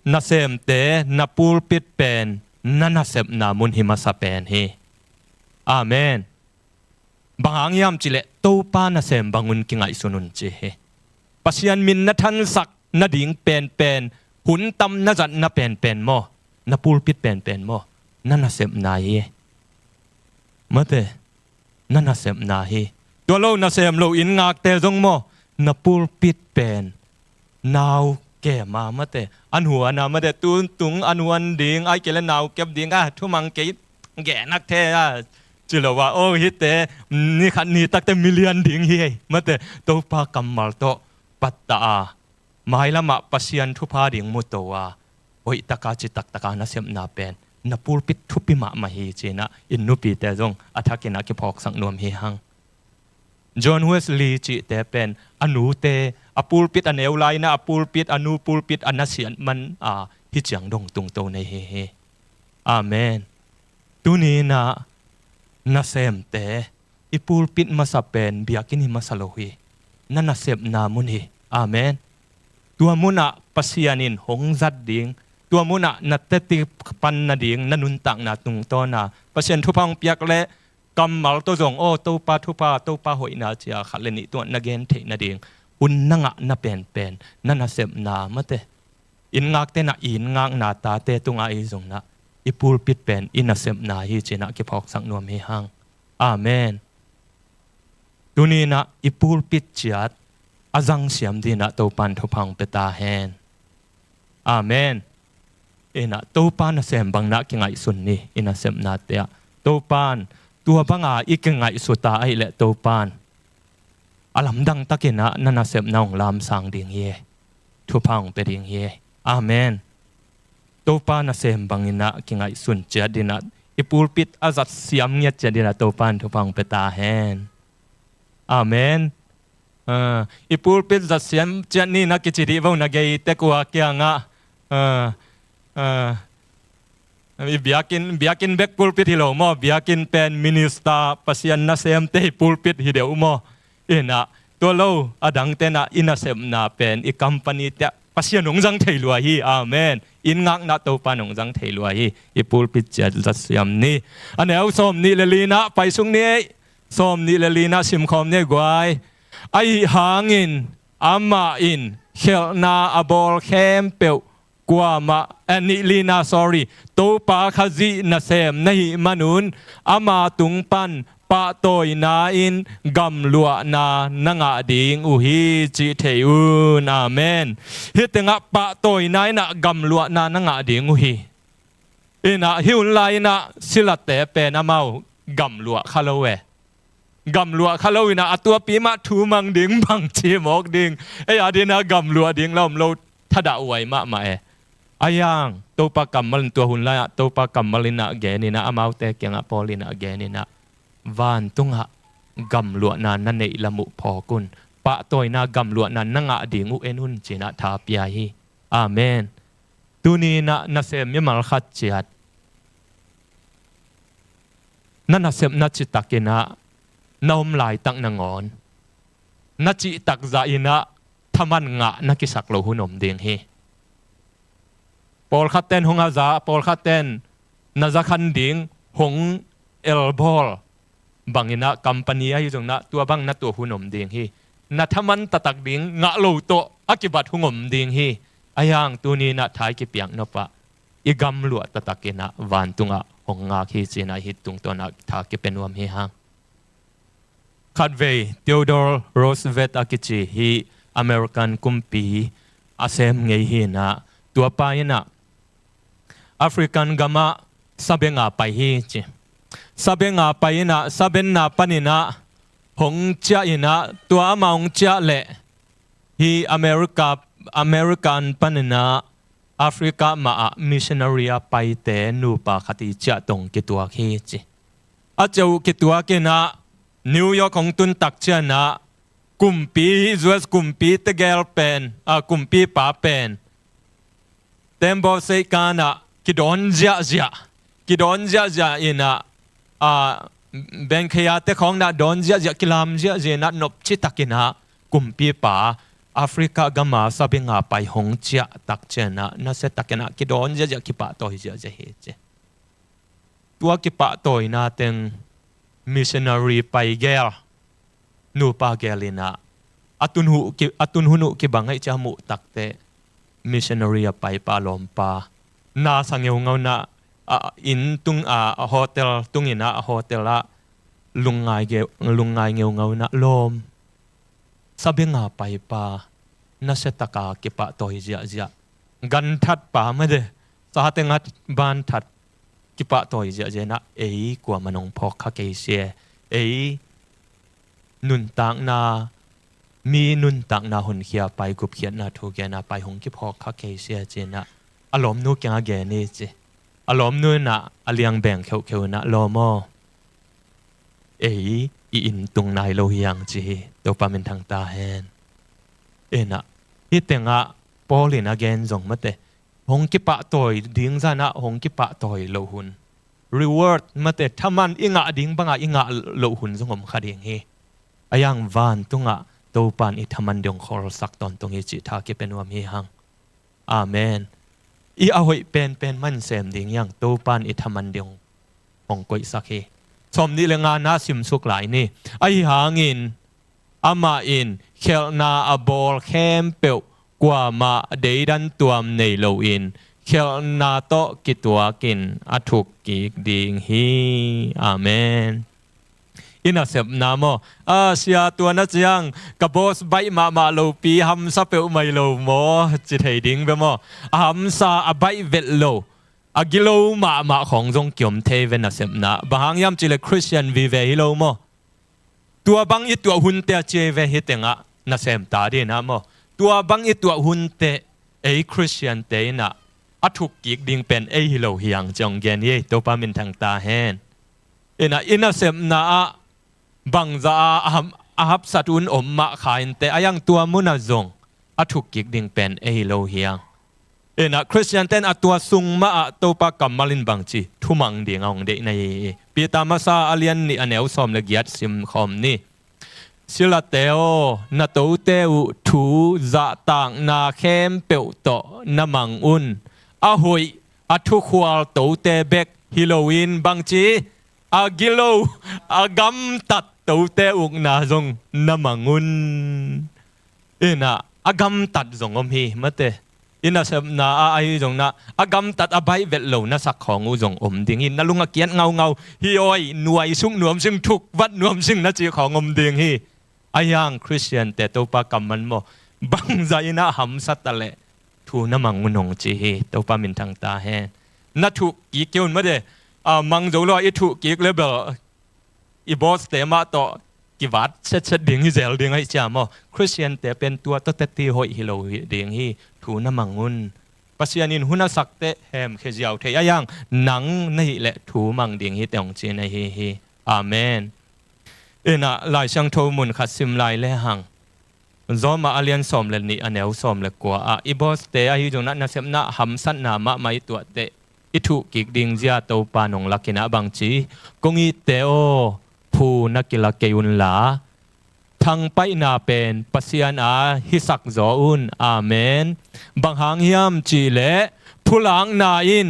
na sem te na pulpit pen Nasepna mun hi masa pen hi amen bangang yam chile Topa na sem bangun kingai sunun chi he pasian min na than sak na ding pen hun tam na zat na pen mo na pulpit pen mo Nasepna ye mate Nasepna hiตัวเราน่าเสมเราอินงักแต่จงโมน่าปูปิดเป็นนาวแก่มาแต่อันหัวน่ะมาแต่ตุงอันวันดิ่งไอ้เกลนาวเก็บดิ่งทุ่มังเกยแก่นักแท้จิลว่าโอ้ฮิตแต่นี่ขันนี่ตักแต่มิลเลียนดิ่งเฮ้ยมาแต่ตัวปากำมัลโตปัตตาไม่ละมาปัสยันทุพาดิ่งมุตตัวโอ้ยตะกาจิตตะกาน่าเสมน่าเป็นน่าปูปิดทุปิมาฮีจีน่ะอินนุปีแต่จงอัฐกินักพอกสังนวมเฮหังJohn Wesley จิเตเป็นอนุเตอปูลปิดอันเอวไลนะอปูลปิดอนุปูลปิดอันนัสเสียนมันฮิจังดงตุงโตในเฮอาเมนตุนี้นะนาเซมเตอปูลปิดมาสับเป็นเบียกินิมาสโลฮีนั่นนาเซมนามุนีอาเมนตัวมุนะปัสยานินหงจัดดิ่งตัวมุนะนัตติปันนาดิ่งนันุนตังนาตุงโตนะปัสยันทุพังเปียกเละกำมัลตัวจงโอ้ตัวปาทุปาหอยนาเจียขัดเลนิตัวนักเกนเทนาดิ่งอุนนังนาเป็นนั่นนาเสพนามาเตอินงักเตนะอินงักนาตาเตตุงอาอิจงนะอิปูลปิดเป็นอินนาเสพนาฮิจินะกิพอกสังนวมเฮหังอาเมนตุนีนะอิปูลปิดจัดอาจังเสียมดีนะตัวปันทุพังเปตาเฮนอาเมนเอนะตัวปันนาเสพบังนักกิงไอสุนนี่อินนาเสพนาเตะตัวปันตัวบังอีกไงสุดตาไอเละตัวปานอลัมดังตะกินะนันเสพนองลามสังดิ่งเย่ทุพังไปดิ่งเย่อาเมนตัวปานเสพบังอินะกิไงสุนเจดินะอิปูลปิดอาจัดเสียมเงียเจดินะตัวปานทุพังไปตาแฮนอาเมนอิปูลปิดจัดเสียมเจนี่นักกิจดีวงนักเกยเตกัวเกียงbiakin back pulpit hilo mo biakin pen minister pasyan na sem te pulpit hideu mo เอ็นะตัวเราอดังเตนะอินาเซมนาเป็นอีคัมปานีเตะปัสยานงจังเทลัวฮีอาเมนอินงักนาโตปานงจังเทลัวฮีอีปูลปิจเจจัสยามนี้อันเอลซอมนี่เลลีนะไปสุงนี้ซอมนี่เลลีนะซิมคอมเนี่ยกวยไอหางินอามาอินเขลนาอบอลเข้มเปียวกว่ามาอันนี้ลีนา sorry โตปาคาซีนาเซมในมนุนอามาตุงปันปะโตยนาอินกำลัวนานังอดิงอุฮีจิเทอุนอาเมนฮิตงะปะโตยนายนะกำลัวนานังอดิงอุฮีอินะฮิวไลนะสิลเตเป็นอามาวกำลัวคาโลเวกำลัวคาโลวินะตัวปีมาทูมังดิงบังชีมอกดิงไอ้อดีนะกำลัวดิงเราทัดเอาไว้มาไหมอายังตัวปากำมัลตัวหุ่นไลอะตัวปากำมัลินะแกนี่นะอามาวเตเกียงอะปอลินะแกนี่นะวันตุงะกำลัวนานั่นในละมุพอกุนปะตัวน่ากำลัวนานังอะดิงอุเอนุนจีนะทาปยาฮีอาเมนตุนีนะนาเซมยมัลขัดเจียดนั่นนาเซมนัดจิตตะกินะน้อมลายตักนางอนนัดจิตตักใจนะทำมันงะนักกิสักโลหุนอมเดียงฮีปอลขัดเต้นหงอาซาปอลขัดเต้นนาจะขันดิงหงเอลบอลบางนะกัมปานีอยู่ตรงนั้นตัวบางนัดตัวหุ่นอมดิงฮีนัทมันตักดิงงะโลโตอากิบัตหุ่นอมดิงฮีอายังตัวนี้นัดท้ายกิเปียงนปะอีกำลัวตักกินะวันตุงะหงงาคีจีนะฮิตตุงตัวนักท้ากิเป็นวมฮีฮังคัดเวย์เทโอดอร์โรสเวตอากิจีฮีอเมริกันกุมปีอาเซมเงยฮีนะตัวไปนะแอฟริกันกามาซาเบงาไปฮีจีซาเบงาไปนะซาเบนนาปนินะหงเจ้าอินะตัวอามาหงเจ้าเละฮีอเมริกันปนินะแอฟริกามามิชชันนารีไปเตนูปาคติเจ้าตรงกิตัวฮีจีอาเจ้ากิตัวกินะนิวยอร์กของตุนตักเจ้านะกุมปีจวสกุมปีตะเกลเป็นกุมปีป้าเป็นเต็มบอสกานะกิดอนเจ้าอินะเบนขยะเตของน่ะดอนเจ้ากิลามเจ้าน่ะนบชิตักินะกุมปีป้าแอฟริกากามาซาเบงาไปหงเจ้าตักเจ้านะน่าเสตักินะกิดอนเจ้ากิปะโตยเจ้าเฮเจตัวกิปะโตยน่ะเต็งมิชชันนารีไปเกลนูปาเกลินะอัตุนหุนุกิบังให้จามุตักเตมิชชันนารีไปปาลอมปานาสังเงาเงานะอินตุงโฮเทลตุงอินะโฮเทลละลุงไงเงาเงานะลมซาเบงาไปปานาเสตกากิปะโตยเจียกันทัดปาไม่เดสาเตงัดบานทัดกิปะโตยเจียนะกว่ามันงพอกคาเกเซียนุนตักนามีนุนตักนาหุ่นเขียไปกุบเขียนนาทูแกนาไปหงกิพอกคาเกเซียเจนะอารมณ์นู้แกงแกนี่เจอารมณ์นู้นะอเลียงแบ่งเขียวนะลอมออินตุงนายโลหิยังจีตัวปามินทางตาแฮนนะฮิตเตงะปอลินอเกนจงมาเตหงกิปะตอยดิ้งซานะหงกิปะตอยโลหุน reward มาเตถ้ามันอิงะดิ้งบังอิงะโลหุนจงผมขัดเองเฮอายังวันตุงะตัวปานอิทมันดงคอร์สักตอนตรงนี้จิตาเก็เป็นวามเฮหังอาเมนอีเอาไว้เป็นมันเสมดิ่งยังตัวปานอิทมันดงองกุยสักเฮสมนี้เรื่องงานน่าสิมสุกหลายนี่ไอหางินอามาอินเขลนาอบอลเข้มเปียวกว่ามาเดดันตัวในโลอินเขลนาโตกิตัวกินอัทุกกิกดิ่งฮีอาเมนอินาเสพนามเสียตัวนัดยังกับบอสใบมาโลปีฮัมซาเปลไม่โลโมจิตให้ดิ้งไปโมฮัมซาใบเวลโลกิโลมาของจงเกี่ยมเทเวนัเสพนาบางยามจิเลคริสเตียนวิเวฮิโลโมตัวบางอีตัวหุ่นเตเจเวฮิเตงะนัเสพตาดีนะโมตัวบางอีตัวหุ่นเตคริสเตียนเตนะอัทุกกิกดิ่งเป็นฮิโลฮิยังจงเกนเยตัวปามินทางตาแฮนอินาเสพนาบางจะอาฮับสัตุนอมมาขายแต่อายังตัวมุนาจงอัทุกกิกดิ่งเป็นโลเฮียงคริสเตียนเต้นตัวซุงมาตัวปากกัมมาลินบางจีทุ่มังดิ่งเอาเด็กในปีตามาซาอาเลียนนี่อันเอลซอมเลกิยัดซิมคอมนี่ สิละเตโอนาตูเตอุทูจะต่างนาเข้มเปียวโตนามังอุนอาหุยอาทุควาลตูเตเบกฮิโลวีนบางจีอากิโลอากัมตัดตูเตอุกนาจงนามังอุนน่ะอากัมตัดจงอมฮีมาเตนาเสพนาไอจงนะอากัมตัดอาใบเวลโลนาสักของอุจงอมดิ่งฮินาลุงอาเกียนเงาฮิโอยหน่วยสุ่งหน่วมซึ่งทุกวัดหน่วมซึ่งนาจีของอมดิ่งฮีอายังคริสเตียนแต่ตัวปากำมันโมบังใจนะหำสัตตะเลทูน้ำมังมุนงจีฮีตัวปามินทางตาแหนนัทุกีเกี่ยวมาเดมังโจลอยทุกีเลเบลอีบอสเตมาต่อกิวัดเช็ดดิ่งฮิเซลดิ่งไอจามคริสเตียนแต่เป็นตัวตัดตีหอยฮิโลดิ่งฮีทูน้ำมังมุนปัสยานินหุนสักเตแฮมเคจิเอาเทียยังหนังนี่แหละทูมังดิ่งฮีแต่องจีนฮีอาเมนน่ะลายช่างโทมุนขัดซิมลายเลหังZOMIอาเลียนสอมเลนี่อันเอวสอมเลกว่าอีบอสเตอฮิจงนั้นนาเสพนาหำสันนามะไม่ตัวเตอิทุกิกดิ่งเจียโตปานงลักกินะบางจีกงอีเตโอผู้นักกิลาเกยุนลาทางไปนาเป็นปัสยานาฮิสักโจอุนอาเมนบางหางยามจีเลผู้หลังนาอิน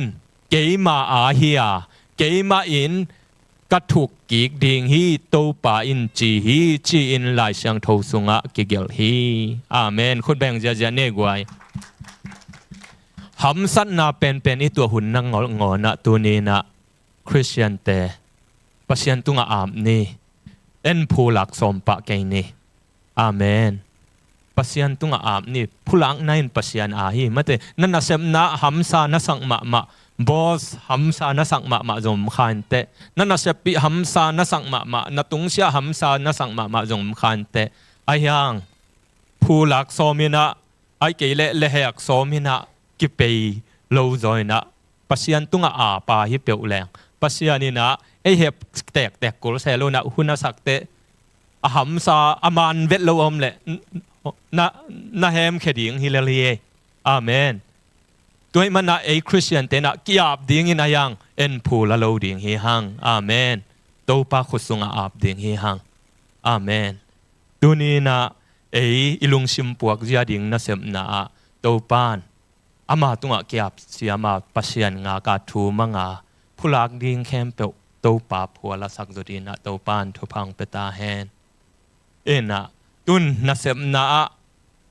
เกยมาอาเฮียเกยมาอินกัถูกกิกดิ่งฮีโตปาอินจีฮีจีอินลายช่างโทสุงะกิเกลฮีอาเมนคุณแบ่งจะเนกไว้หำสันนาเป็นอีตัวหุ่นนั่งงอนะตัวนี้นะคริสเตียนเตปัสยันตุงอาบนี่เอ็นผู้หลักสมปะเกนี่อาเมนปัสยันตุงอาบนี่ผู้หลังนั่นปัสยันอาฮีมาเตนั่นน่ะเสมนะหำซานะสังมะบอสหำซานะสังมะจงขันเตนั่นน่ะเสปิหำซานะสังมะนัตุงเสียหำซานะสังมะจงขันเตไอยังผู้หลักสมินะไอเกลเลเฮกสมินะกิเปย์โลจอยนะปัสยันตุงอาปาฮิเปียวแรงปัสยันนี่นะไอเฮบแตกกุลเซโลนะหุนสักเตหำซาอามันเวทโลอมเลนะเฮมเขดิงฮิเลเลียอาเมนตัวมันนะไอคริสเตียนเตนะกิอาบดิ่งอินายังเอ็นผู้ละโลดิ่งฮิฮังอาเมนโตปาขุสุงอาบดิ่งฮิฮังอาเมนตัวนี้นะไออิลุงชิมปวกจะดิ่งนะเสมนะโตปานอามาตุงกิอาบเสียมาปัสยันงากาทูมังผู้ลักดิ่งเข้มเปโตปาผัวละสักจุดีนะโตปานทุพังเปตาแฮนนะตุนนะเสมนะ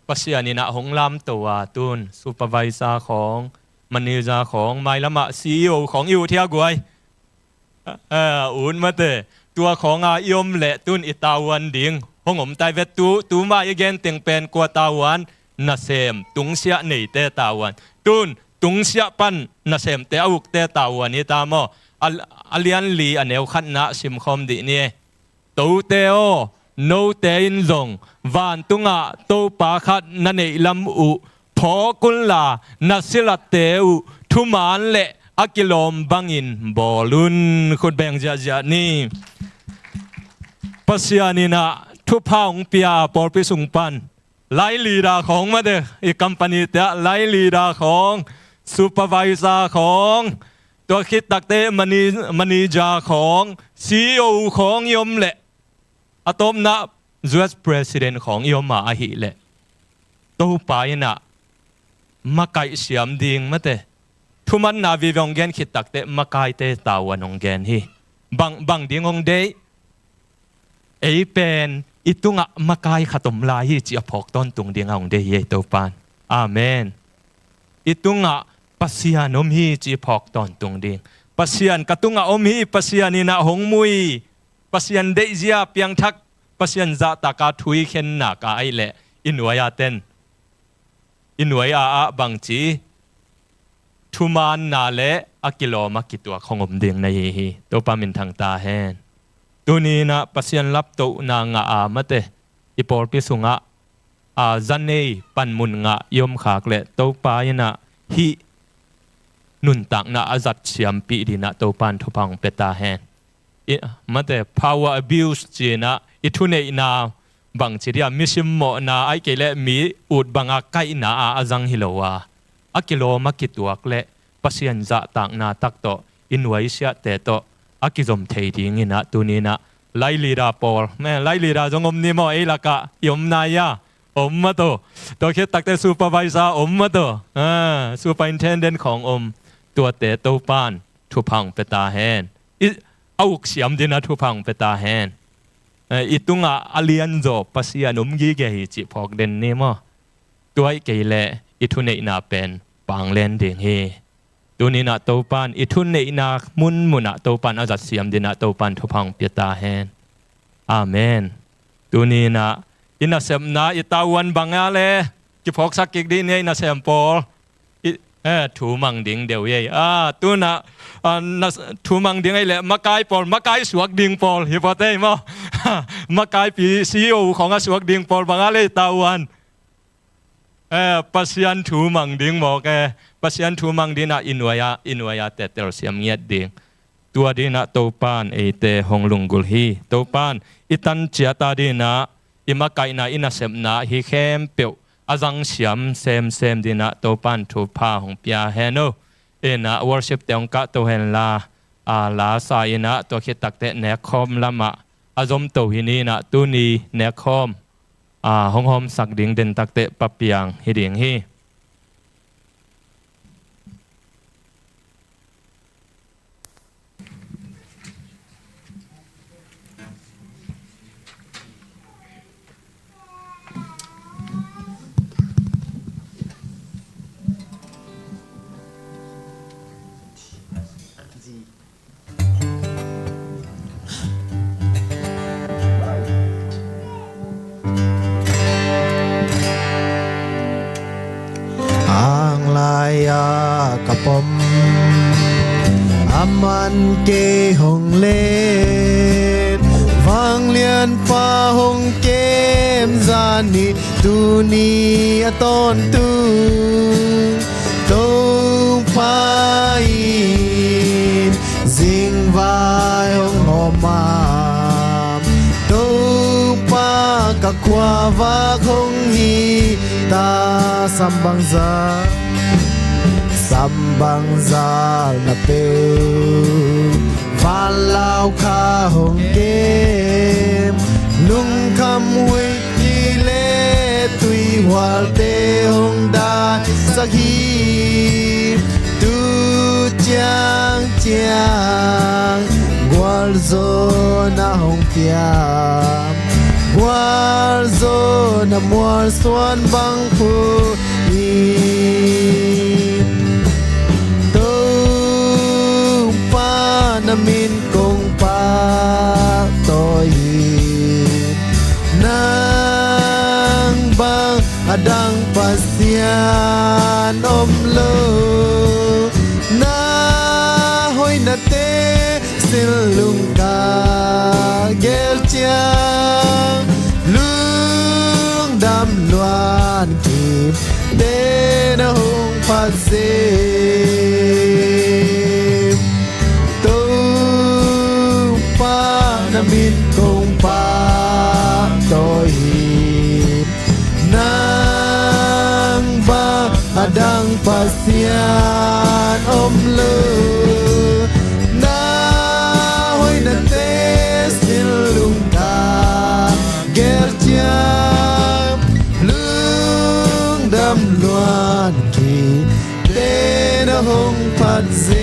ปัสยานินะหงลำตัวตุนซูเปอร์ไวเซอร์ของมันนิจาของไมละมะซีอีโอของอยู่เที่ยวกวยอุ่นมาเตตัวของยมเละตุนอิตาวันดิ่งหงอมไตเวตูมาอีกเกนเตียงเป็นกว่าตาวันนาเซมตุงเสียในเตตาวันตุนตุงเสียปันนาเซมเตออุกเตตาวันนี่ตามอเลียนลีอันเอวขันนะชิมคอมดิเนี่ยตูเตโอโนเตอินซงวานตุงะโตปาขัดนันเอลัมอุพอกุลลานาสิลเตอุทุมานเละอากิลอมบังอินบอลุนคุณแบ่งจะนี่ปัสยานินะทุพาองเปียปอลปิสุงปันไลลีดาของมาเดอีกัมปานีเตะไลลีดาของซูเปอร์ไวเซอร์ของตัวคิดตักเตมันีจาของซีอีโอของยมเละอาตมนะ US President ของยมมาอาหิเละตัวไปนะมาไกเสียมดิ่งมาเตทุมันนาวิวงเกนคิดตักเตมาไกเตตาวันงเกนฮีบังดิ่งงเดไอเป็นอิตุงะมาไกขตมลายจีพอกต้นตุงดิ่งงเดยตัวปานอาเมนอิตุงะปัสยานอมฮีจีพอกต้นตุงดิ่งปัสยานกตุงะอมฮีปัสยานินะหงมุยปัสยันเดียเปียงทักปัสยันจะตากาทุยเข็นนักไอเละอินวยาเตนอินวยาบังจีทุมานนาเละอากิโลมากิตัวของอมเดียงในฮีตัวปามินทางตาแหนตัวนี้นะปัสยันรับตัวนางมาเตอิปอลปิสุงะจันเนปันมุนงะยมขากเละตัวปายนะฮีนุนตักนะอาจัดเชียมปีดีนะตัวปานทุพังเปตาแหนมาแต่ power abuse จีนะอิทุเนนาบางทีเดียมิชิมโมนาไอเกเลมีอุดบางอาไกนาอาจังฮิโลวาอากิโลมากิตัวเกลปัสยันจะต่างนาตักโตอินไว้เสียแต่โตอากิจอมเทดิงินะตัวนี้นะ ไลลีดาปอลแม่ไลลีดาจงอมนิมอเอลักะยมนายาอมมาตัวคิดตักแต่ซูเปอร์ไวซาอมมาตัวซูเปอร์อินเทนเดนของอมตัวเตะตัวปานทุพังเปตาแฮนเอาเสียมดินะทุพังเปตาแฮนอีตุงอาเลียนโจปัสยานุมกีเกหิจิพอกเดนนี่มั้ตัวไอ้เกลเลอีทุนเนนาเป็นปังเลนเดงเฮตัวนี้นะตัวปันอีทุนเนนามุนมุนะตัวปันอาจัดเสียมดินะตัวปันทุพังเปตาแฮนอาเมนตัวนี้นะอินาเซมนาอิตาวันบังอาเลจิพอกสักกิกดีเนี่ยอินาเซมปอลถูมังดิ่งเดียวเย่ตัวน่ะถูมังดิ่งไอ้แหละมาไกปอลมาไกสวกดิ่งปอลฮิปโปเต้มั้งมาไกปีซีโอของสวกดิ่งปอลบังอาเลตาวันปัสยันถูมังดิ่งบอกแกปัสยันถูมังดิ่งน่ะอินวายาเตเตลเสียมเงียดดิ่งตัวดิ่งน่ะตัวปานเอเตหงลุงกุลฮีตัวปานอิตันเจียตาดิ่งน่ะอิมาไกน่ะอินาเซมนาฮิเข้มเปียวอาจังเสียมเซมดินะตัวปันทุพาของพิอาเฮโนนะ worship เตียงกะตัวเฮนลาลาสายนะตัวคิดตักเตะเนคอมละมะอาจมตัวหินีนะตัวนี้เนคอมห้องสักดิ่งเดินตักเตะปะเปียงฮิดิ่งฮีกับผมอามันเกหงเลนฟังเลียนฟ้าหงเกมจานีตูนีต้นตูพายจิงวายหงหอมาตูปากะควาวาคงฮีตาสัมบังซาSambang zal na peu Valau ka hong game Lung kam hui ki le Tui wal te hong da Sakhi Tu chang Gwal zo na hong piam Gwal zo na mual suan bang pu min kong pa tôi nang bang adang pasian om lo na hoi na te silung ka gel chiang lung dam loan kim de na hong pa se min kong pa tôi nang ba adang pasian om lu na hoi na te silung ka gel chiam lung dam loan ki te na hong pat ze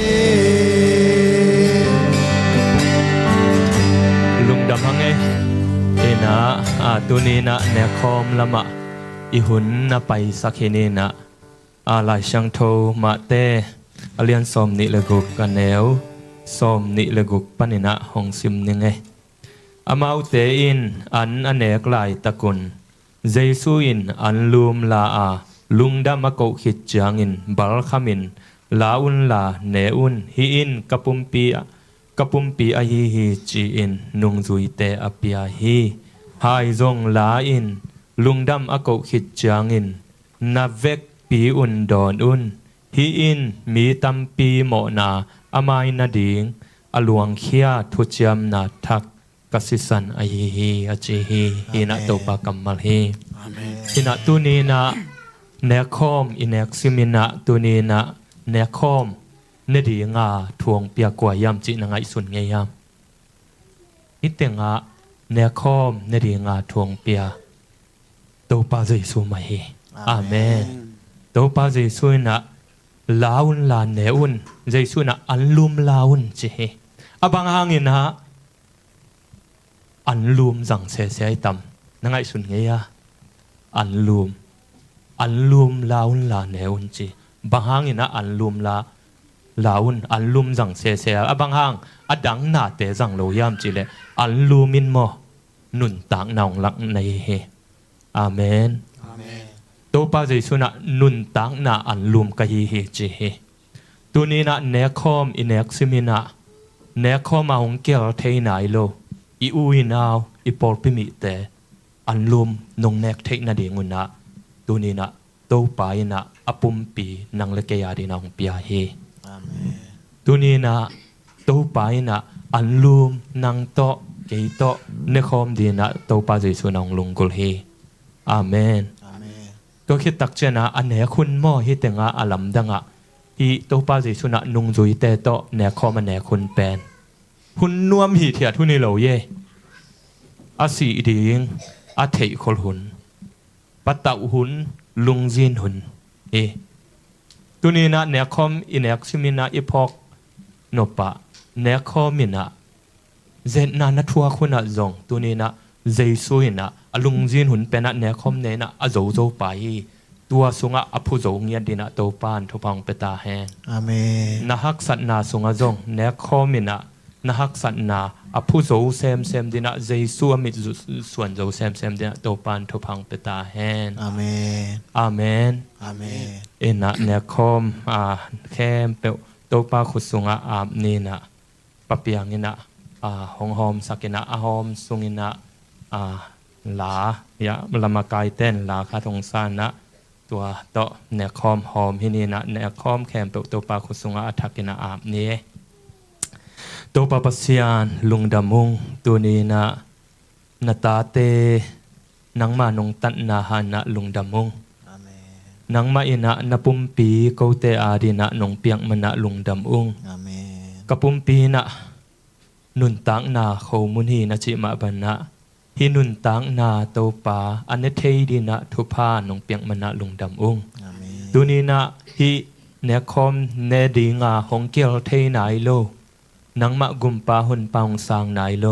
ดำหังเอนะตัวนี้นะเนคอมละมะอีหุ่นนะไปสักเฮนีนะลายช่างโทมาเตเลียนสมนิเลกุกกันแนวสมนิเลกุกปนินะหงซิมนึงอามาอุเตอินอันอเนกลายตะกุนเจสุอินอันลูมลาลุงดามะโกขิดจางอินบัลคามินลาอุนลาเนอุนฮีอินกะปุมปีกปุ่มปีอาฮีจีอินนุงจุยเตอปีอาฮีหายจงลาอินลุงดำอโกขิดจางอินนาเวกปีอุนดอนอุนฮีอินมีตัมปีโมนาอามายนาดิงอลวงเขียทุจยมนาทักกสิสันอาฮีอาจีฮีฮินาโตปากัมมัลฮีฮินาตุนีนาเนคอมอินเนกซิมินาตุนีนาเนคอมเนดีงาทวงเปียกว่ายามจีนังไอสุนไงยาม ฮิตงะเนคอมเนดีงาทวงเปียตัวป้าเจสุมาเฮอาเมนตัวป้าเจสุนะลาวุนลาเนอุนเจสุนะอันลุมลาวุนจีเฮอบางหางอินฮะอันลุมจังเสียเสียตำนั่งไอสุนเงียอันลุมลาวุนลาเนอุนจีบางหางอินะอันลุมลาวุนอันลุมจังเสียเสียอบางหางอดังนาเตจังโลยามจีเลอันลุมินโมนุนต่างนองลักในเฮอาเมนตัวป้าเจสุนะนุนต่างนาอันลุมกะฮีเฮจีเฮตัวนี้นะเนคอมอินเนกซิมินะเนคอมมาหงเกลเทนายโลอีอูอินาวอีปอลปิมิเตอันลุมนงเนกเทนาดีงุนะตัวนี้นะตัวป้ายนะอปุมปีนังเลกยาดีนองปียเฮตัวนี้นะตัวป้ายนะอันลุมนังโตเกยโตเนคอมดีนะตัวป้าเจสุนองลุงกุลเฮอาเมนตัวคิดตักเจนะอันเนคุณโมฮิตงะอลัมดังะฮีตัวป้าเจสุนะนุงจุยเตโตเนคอมเนคุณเป็นหุ่นนวมหีเทียทุนิโลเยอาศีดิงอาเทยคอลหุนปัตตาหุนลุงจินหุนตัวนี้นะเนคอมอินเนกซิมินะอีพอกโนปะเนคอมินะเจนนานัทัวคุณะจงตัวนี้นะเจสุยนะอลุงจินหุนเป็นนะเนคอมเนนะอโจโจไปตัวสุงะอภูโจเงียดินะโตปานทุพังเปตาแฮอาเมนนะฮักสัตนาสุงะจงเนคอมินะนะฮักสัตนาอภูโจเซมดินะเจสุอมิส่วนโจเซมดินะโตปานทุพังเปตาแฮอาเมนอาเมนอาเมนเอนะเนคอมแคมเปโตปาขุสุงะอาบนีนะปะเปียงนะหอมหอมสักนะหอมสุงินะลายะลามากายเต้นลาคาทงซานะตัวโตเนคอมหอมฮินีนะเนคอมแคมเปโตปาขุสุงะอัฐกินะอาบนี้โตปาปัสยานลุงดามุงตัวนี้นะนาตาเตนังมานงตันนาหานะลุงดามุงนังมาอินะนปุมปีโกเตอาดีนะนงเปียงมนะลุงดำอุงกะปุมปีนะนุนตังนาเขามุนฮีนะจิมาบันนะฮินุนตังนาโตปาอันเนเทดีนะทุพานงเปียงมนะลุงดำอุงดูนี้นะฮิเนคอมเนดีงาหงเกียวเทนายโลนังมะกุมปาหุนปางสางนายโล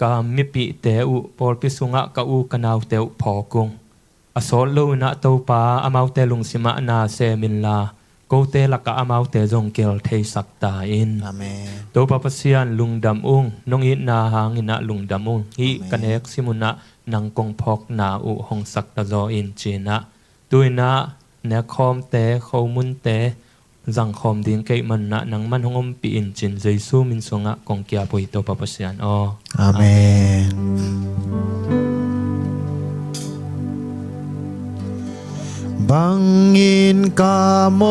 กามิปิเตอุปอลปิสุงะกะอูกะนาวเตอุพอกงอสอลโลนะโตปาอามาวเตลุงสิมานาเซมินลาโกเตลักะอามาวเตจงเกลเทสักตาอินโตปาปัสยานลุงดำอุงนงอินาหางอินะลุงดำอุงฮิกันเอกซิมุนะนังกงพอกนาอุหงสักตะโจอินจีนะตุยนะเนคอมเตเขามุนเตจังคอมดิ้งเกยมันนะนังมันหงอมปีอินจินเจซูมินสงะกงเกียปุยโตปาปัสยานอาเมนบังอินกาโม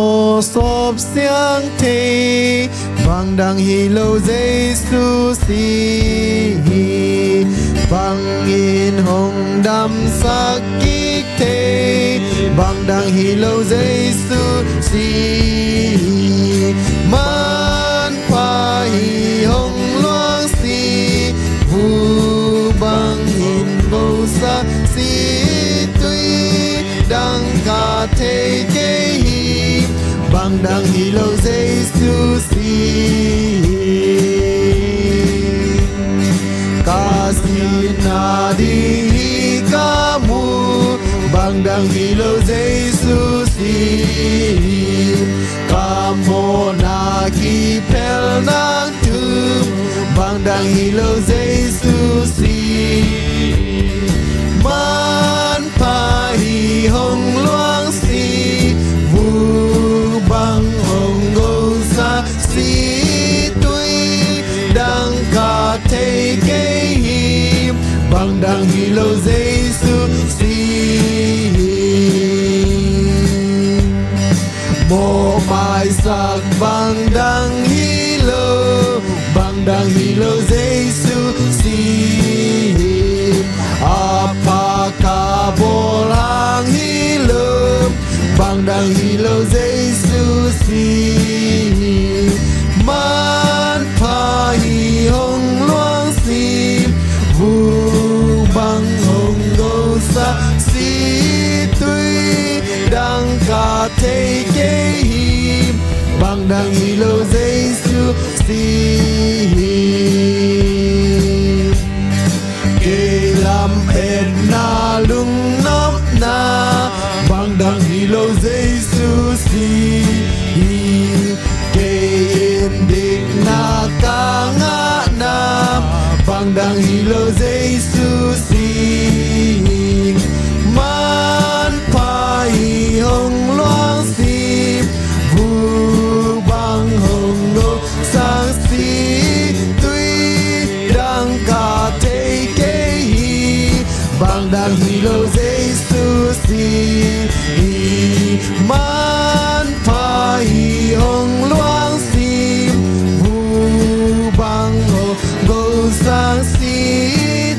สบเสียงเทบังดังฮิโลเจสุสีบังอินหงดำสักกิกเทบังดังฮิโลเจสุสีมันพาฮิหงลวงสีบูบังอินโบสะสีตุยดังกาเทเกฮีบังดังฮิโลเจสุสีกาสินาดีฮิกามูบังดังฮิโลเจสุสีกาโมนาคิเพลนังตุบังดังฮิโลเจสุสีมันพาฮีหงลวงสีวูบังหงโกซาสีตุยดังกาเทเกฮีบังดังฮิโลเจสุสีโมไมสักบังดังฮิโลบังดังฮิโลเจสุสีอาปากาโบลังฮิโลบังดังฮิโลเจสุสีมันพาฮิหงลวงสี đăng hilo Giêsu si kê làm ed na lung nop na bằng đăng hilo Giêsu si kê em dik na ka nga na bằng đăng hilo Giêsu si man phai hồng loang si vu bang hồng ngô sang si tuy đang cả thế kế hi bằng đăng hilo Giêsu si man phai hồng loang si vu bang hồng ngô sang si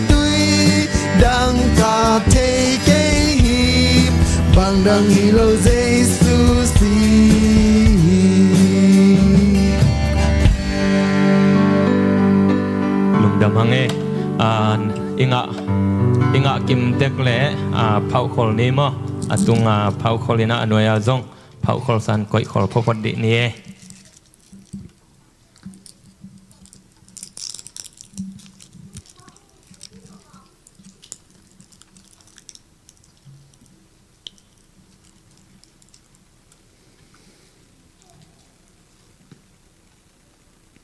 tuy đang cả thế kế hi bằng đăng hilo Giêsu si lung đam hang inga kim tek le phau khol ni mo atung phau kholina anoya zong phau khol san koi khol phopot di ni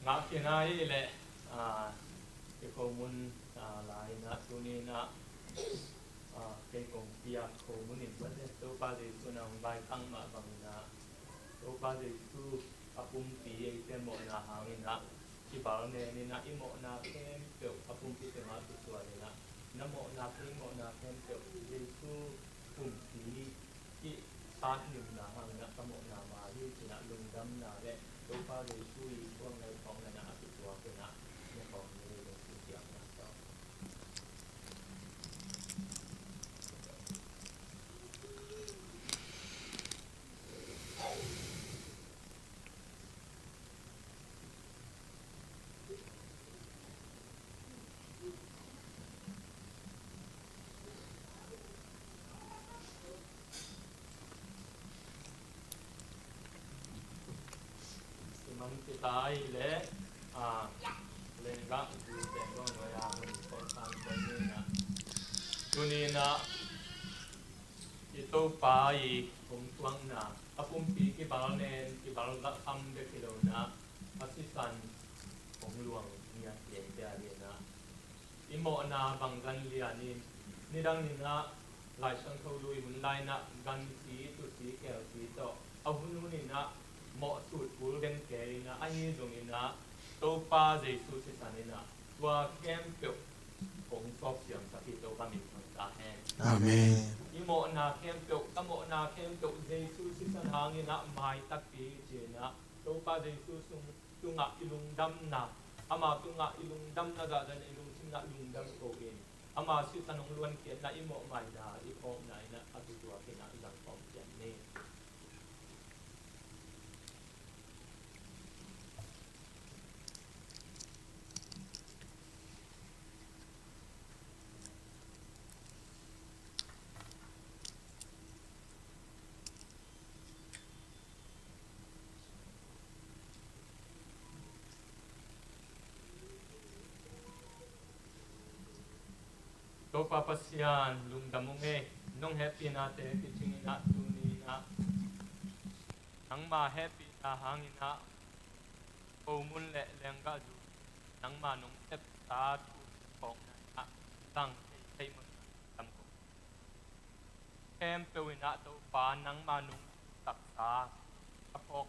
ngak kinai le komun lai na tuni na ke kong pia komunin bade to pa de tuna bai tang ma bang na to pa de tu apum pi e te mo na hangin na ki ba ne ni na i mo na kem pe apum pi te ma tu tua de na mo na pi mo na kem pe de tu pum pi ki san ni na hang na ta mo na ma ri ti na lung dam na de to pa de tu i ko ngai kong na tu tua pe na ne kong ni de tu ya na soมันจะตายและเล่นกักดูแต่ก็หน่วยคนคนทำคนนี้นะตัวนี้นะที่ตัวป่าอีผมทวงนะอาปุ่มปีกี่บาลเนนกี่บาลก็ทำได้กี่โลนะอาศิสันของหลวงเนี่ยเขียนแต่เดียนะอิโมนาบังกันเลียนี่ดังนี้นะหลายช่างเขาลุยหุ่นไล่นะกันสีตุสีแก้วสีโตเอาหุ่นนี่นะเหมาะสุดบุญเป็นแก่นะอันนี้ตรงนี้นะตัวป้าเจสุสิสันนี่นะตัวแก้มเปียกของชอบเสียงสักทีตัวป้ามีคนตาแห้ง อาเมน อีโมนาแก้มเปียกตะโมนาแก้มเปียกเจสุสิสันหางนี่นะไม่ตักปีเจนะตัวป้าเจสุสุงตุงะอิลุงดำนะอามาตุงะอิลุงดำนะจะอิลุงสิงะลุงดำโกเองอามาสิสันของล้วนเขียนนะอีโมไม่ได้อีโมไหนนะอาตุตัวเขียนนะอีหลังของเขียนนี่ตัวป้าปัสยานลุงดำมงเอน้องแฮปปี้นาเตกิจิงินะตูนีนะนังมาแฮปปี้นาหางินะโอมุนเละแรงกะจูนังมาน้องเซปตาทูของนะตั้งให้มันดำกแคมเปวินะตัวป้านังมาน้องตักษาอภอก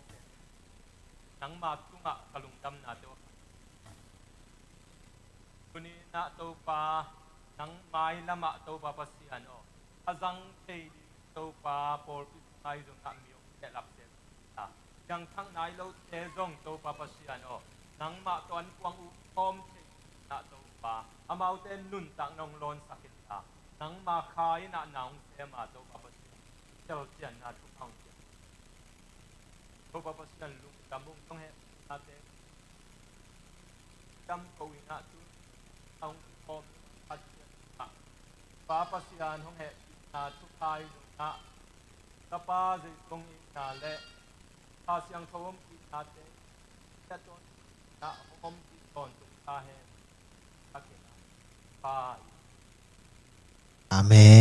นังมาตุงะกะลุงดำนาตัวตูนีนะตัวป้านังไม้ละมะตัวปาปัสยานออาจังเทดีตัวปาปอลพิสไนจงนักมิวเกลับเสพยังทั้งนายเราเทจงตัวปาปัสยานอนังมะตอนกวางอุปมเทนะตัวปาอามาเตนนุนตังนองลอนสักตานังมาขายนะนางเสมาตัวปาปัสยานเจ้าเจียนนะทุกห้องตัวปาปัสยานลุงดำมุงต้องเห็นนาเตดำโกวินะตุต้องพอมป้าปัสยานของเหตุนาทุกทายนะตาป้าจะคงอินาเละภาษยังทวม natin ito na umpiton tahen pa Amen